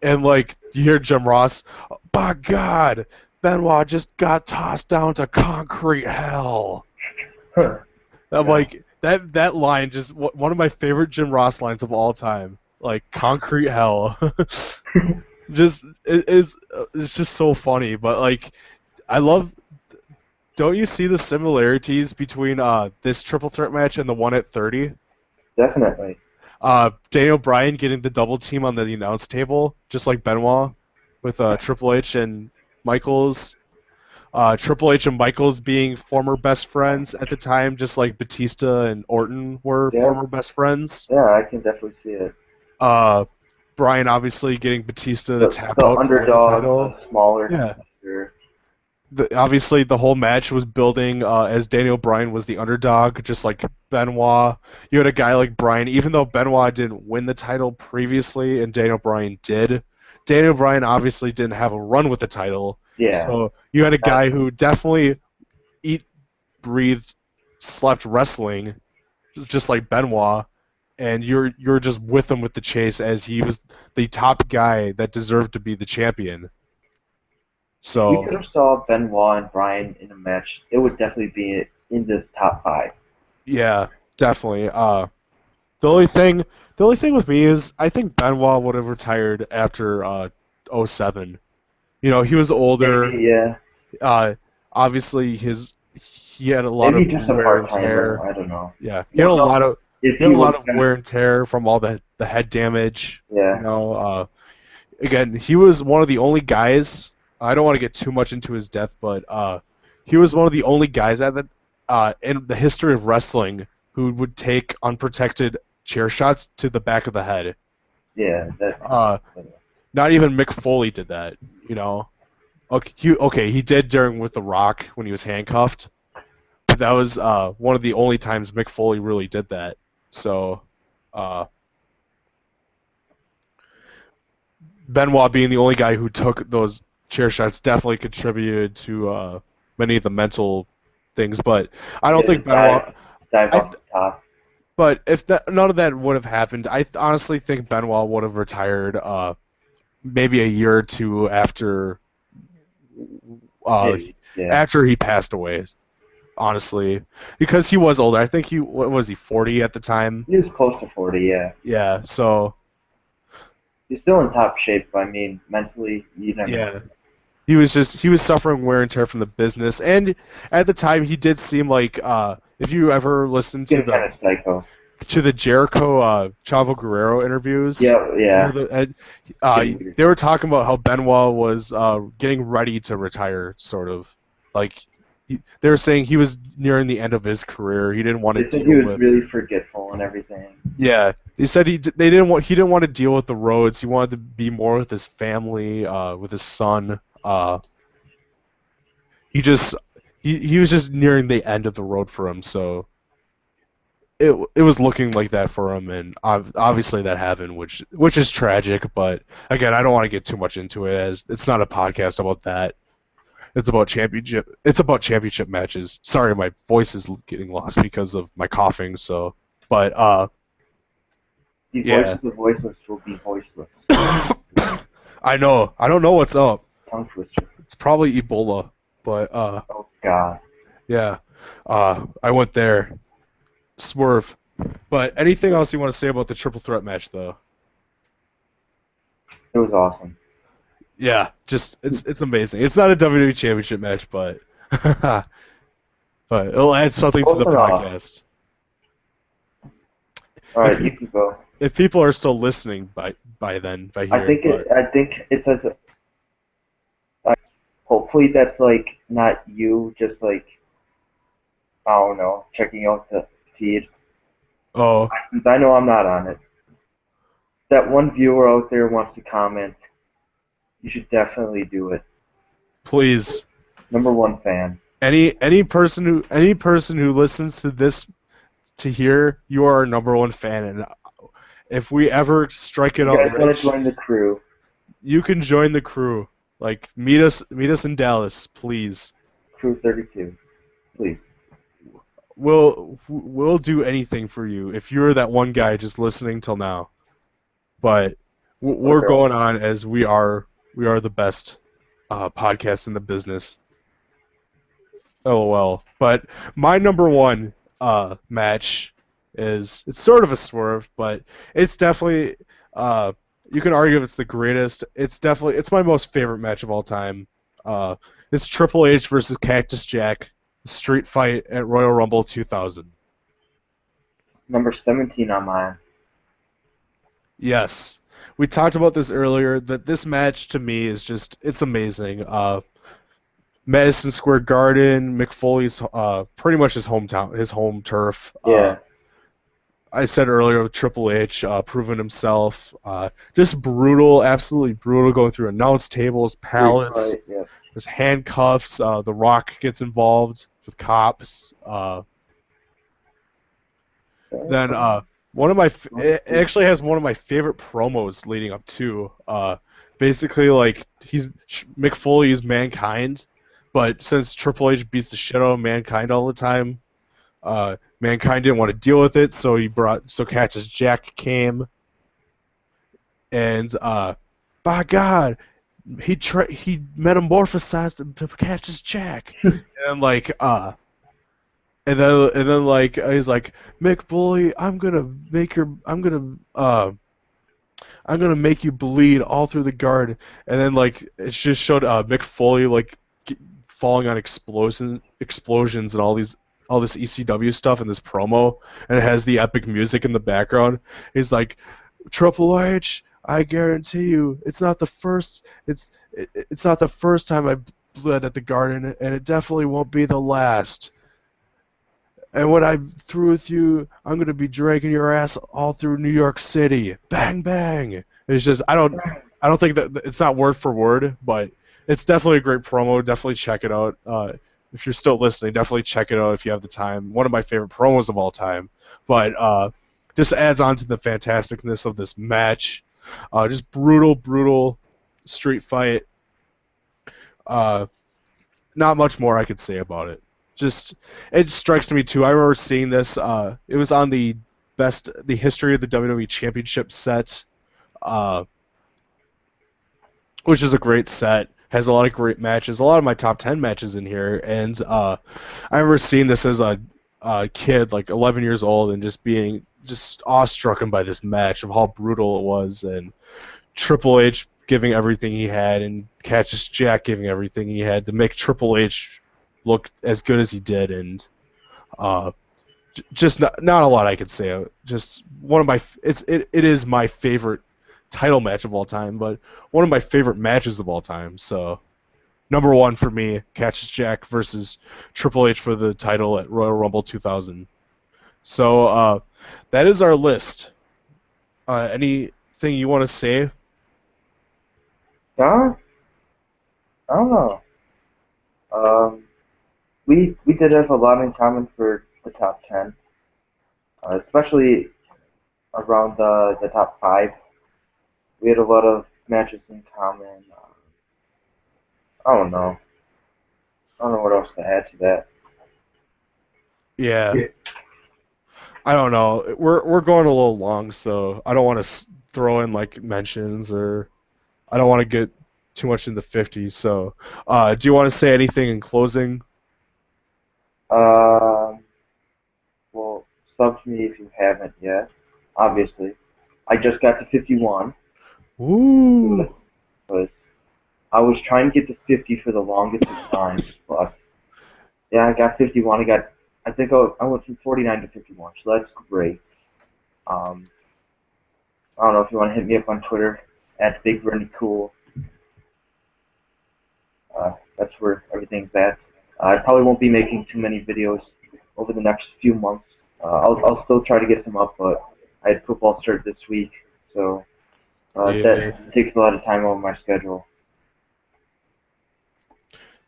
B: and like you hear Jim Ross, by God, Benoit just got tossed down to concrete hell. I'm
A: Yeah.
B: like that line just one of my favorite Jim Ross lines of all time. Like concrete hell, just it's just so funny. But like I love. Don't you see the similarities between this triple threat match and the one at 30?
A: Definitely.
B: Daniel Bryan getting the double team on the announce table, just like Benoit, with Triple H and Michaels. Triple H and Michaels being former best friends at the time, just like Batista and Orton were
A: Yeah.
B: former best friends.
A: Yeah, I can definitely see it.
B: Uh, Bryan obviously getting Batista to tap
A: The
B: out to win the
A: underdog,
B: title.
A: the smaller
B: Yeah,
A: competitor.
B: obviously the whole match was building as Daniel Bryan was the underdog, just like Benoit. You had a guy like Bryan, even though Benoit didn't win the title previously and Daniel Bryan did. Daniel Bryan obviously didn't have a run with the title,
A: Yeah.
B: so you had a guy who definitely eat, breathed, slept wrestling, just like Benoit, and you're just with him with the chase as he was the top guy that deserved to be the champion.
A: If we
B: So
A: could have saw Benoit and Bryan in a match, it would definitely be in this top five.
B: yeah, definitely. The only thing the only thing with me is I think Benoit would have retired after '07. You know, he was older.
A: Maybe, yeah.
B: Uh, obviously he had a lot
A: Maybe
B: of
A: just a
B: wear and
A: part-timer.
B: tear.
A: I don't know.
B: Yeah,
A: You don't know if
B: he
A: he
B: had a
A: was
B: lot of
A: gonna.
B: wear and tear from all the head damage. You
A: Yeah.
B: know, again, he was one of the only guys. I don't want to get too much into his death, but he was one of the only guys in the history of wrestling who would take unprotected chair shots to the back of the head.
A: Yeah. That.
B: Uh, Not even Mick Foley did that. You know, he did during with The Rock when he was handcuffed. But that was one of the only times Mick Foley really did that. So, uh, Benoit being the only guy who took those chair shots definitely contributed to many of the mental things. But I don't
A: Yeah.
B: think
A: Just dive.
B: Benoit.
A: Dive
B: I
A: off
B: th-
A: the top.
B: but if none of that would have happened, I honestly think Benoit would have retired maybe a year or two uh,
A: Maybe. Yeah.
B: after he passed away. Honestly, because he was older. I think what was he 40 at the time?
A: He was close to 40. Yeah.
B: Yeah. So
A: He's still in top shape. I mean, mentally, you never know.
B: yeah. He was suffering wear and tear from the business, and at the time he did seem like if you ever listened
A: He's getting kind of psycho.
B: to the Jericho Chavo Guerrero interviews,
A: Yeah.
B: you
A: Yeah.
B: know,
A: Getting weird.
B: they were talking about how Benoit was getting ready to retire, sort of like they were saying he was nearing the end of his career. He didn't want to
A: They said he
B: deal
A: was
B: with
A: really forgetful and everything.
B: yeah. They said he didn't want to deal with the roads. He wanted to be more with his family, with his son. He just he was just nearing the end of the road for him, so it was looking like that for him, and obviously that happened, which is tragic. But again, I don't want to get too much into it, as it's not a podcast about that. It's about championship. It's about championship matches. Sorry, my voice is getting lost because of my coughing. So, but
A: The
B: yeah,
A: voices of voiceless will be voiceless.
B: I know. I don't know what's up.
A: Tongue twister.
B: It's probably Ebola, but
A: Oh God.
B: yeah, I went there. Swerve. But anything else you want to say about the triple threat match, though?
A: It was awesome.
B: Yeah, just it's amazing. It's not a WWE Championship match, but but it'll add something to the
A: Close enough.
B: podcast.
A: All right, you can go.
B: If people are still listening by here,
A: I think it says. Hopefully that's like not you, just like I don't know, checking out the feed.
B: oh,
A: Since I know I'm not on it. That one viewer out there wants to comment. You should definitely do it.
B: please.
A: #1 fan.
B: Any person who listens to this to here, you are our #1 fan, and if we ever strike it
A: You
B: out
A: guys want
B: rich,
A: to join the crew?
B: you can join the crew. Like meet us in Dallas, please.
A: Crew 32, please.
B: We'll do anything for you if you're that one guy just listening till now. But we're
A: girl.
B: going on as we are the best podcast in the business. LOL. But my #1 match it's sort of a swerve, but it's definitely you can argue if it's the greatest. It's my most favorite match of all time. It's Triple H versus Cactus Jack, street fight at Royal Rumble 2000.
A: Number 17 on mine.
B: Yes. We talked about this earlier, that this match to me is it's amazing. Madison Square Garden, Mick Foley's pretty much his hometown, his home turf.
A: Yeah.
B: I said earlier, Triple H proving himself. Just brutal, absolutely brutal, going through announce tables, pallets.
A: Yep.
B: there's handcuffs. The Rock gets involved with cops. Then one of my it actually has one of my favorite promos leading up to basically like he's Mick Foley's Mankind, but since Triple H beats the shit out of Mankind all the time, Mankind didn't want to deal with it, so Cactus Jack came, and by God, he metamorphosized to Cactus Jack, and like and then like he's like, Mick Foley, I'm gonna make you bleed all through the garden, and then like it just showed Mick Foley like falling on explosions and all this ECW stuff in this promo, and it has the epic music in the background. He's like, Triple H, I guarantee you, it's not the first time I've bled at the garden, and it definitely won't be the last. And when I'm through with you, I'm gonna be dragging your ass all through New York City. Bang bang. It's just I don't think that it's not word for word, but it's definitely a great promo. Definitely check it out. If you're still listening, definitely check it out if you have the time. One of my favorite promos of all time. But just adds on to the fantasticness of this match. Just brutal street fight. Not much more I could say about it. Just it strikes me too. I remember seeing this. It was on the history of the WWE Championship set, which is a great set. Has a lot of great matches. A lot of my top 10 matches in here, and I remember seeing this as a kid, like 11 years old, and just being just awestruck by this match of how brutal it was, and Triple H giving everything he had, and Cactus Jack giving everything he had to make Triple H look as good as he did, and just not a lot I could say. Just one of my it is my favorite title match of all time, but one of my favorite matches of all time. So number one for me, Cactus Jack versus Triple H for the title at Royal Rumble 2000. So that is our list. Anything you want to say?
A: Yeah, I don't know. We did have a lot in common for the top 10, especially around the top 5. We had a lot of matches in common. I don't know. I don't know what else to add to that.
B: Yeah. I don't know. We're going a little long, so I don't want to throw in like mentions, or I don't want to get too much in the 50s. So, do you want to say anything in closing?
A: Well, sub to me if you haven't yet. Obviously, I just got to 51.
B: Ooh.
A: But I was trying to get to 50 for the longest of times, but yeah, I got 51. I think I went from 49 to 51, so that's great. Um, I don't know if you want to hit me up on Twitter at Big Bernie Cool. That's where everything's at. I probably won't be making too many videos over the next few months. I'll still try to get some up, but I had football start this week, so
B: Yeah.
A: that takes a lot of time on my schedule.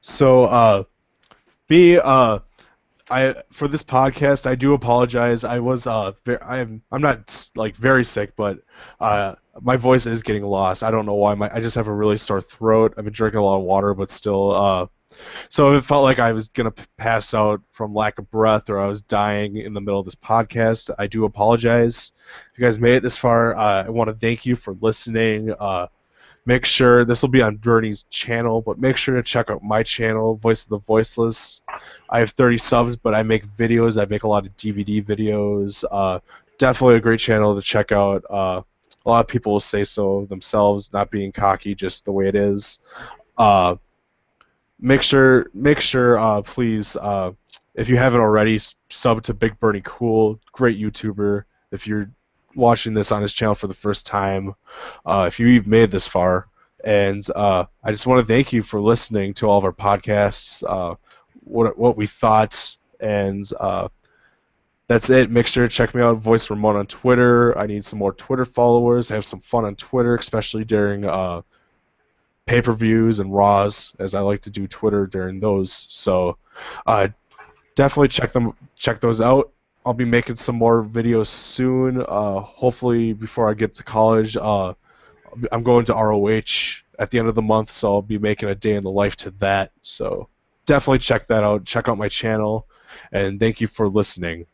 B: So, for this podcast, I do apologize. I'm not like very sick, but my voice is getting lost. I don't know why. I just have a really sore throat. I've been drinking a lot of water, but still. So it felt like I was gonna pass out from lack of breath, or I was dying in the middle of this podcast. I do apologize. If you guys made it this far, I want to thank you for listening. Make sure this will be on Bernie's channel, but make sure to check out my channel, Voice of the Voiceless. I have 30 subs, but I make videos. I make a lot of DVD videos. Definitely a great channel to check out. A lot of people will say so themselves, not being cocky, just the way it is. Make sure, please, if you haven't already, sub to Big Bernie Cool, great YouTuber. If you're watching this on his channel for the first time, if you've made this far, and I just want to thank you for listening to all of our podcasts, what we thought, and that's it. Make sure to check me out, Voice Ramon on Twitter. I need some more Twitter followers. I have some fun on Twitter, especially during pay-per-views and Raws, as I like to do Twitter during those. So uh, definitely check those out. I'll be making some more videos soon. Hopefully before I get to college. I'm going to ROH at the end of the month, so I'll be making a day in the life to that. So definitely check that out. Check out my channel, and thank you for listening.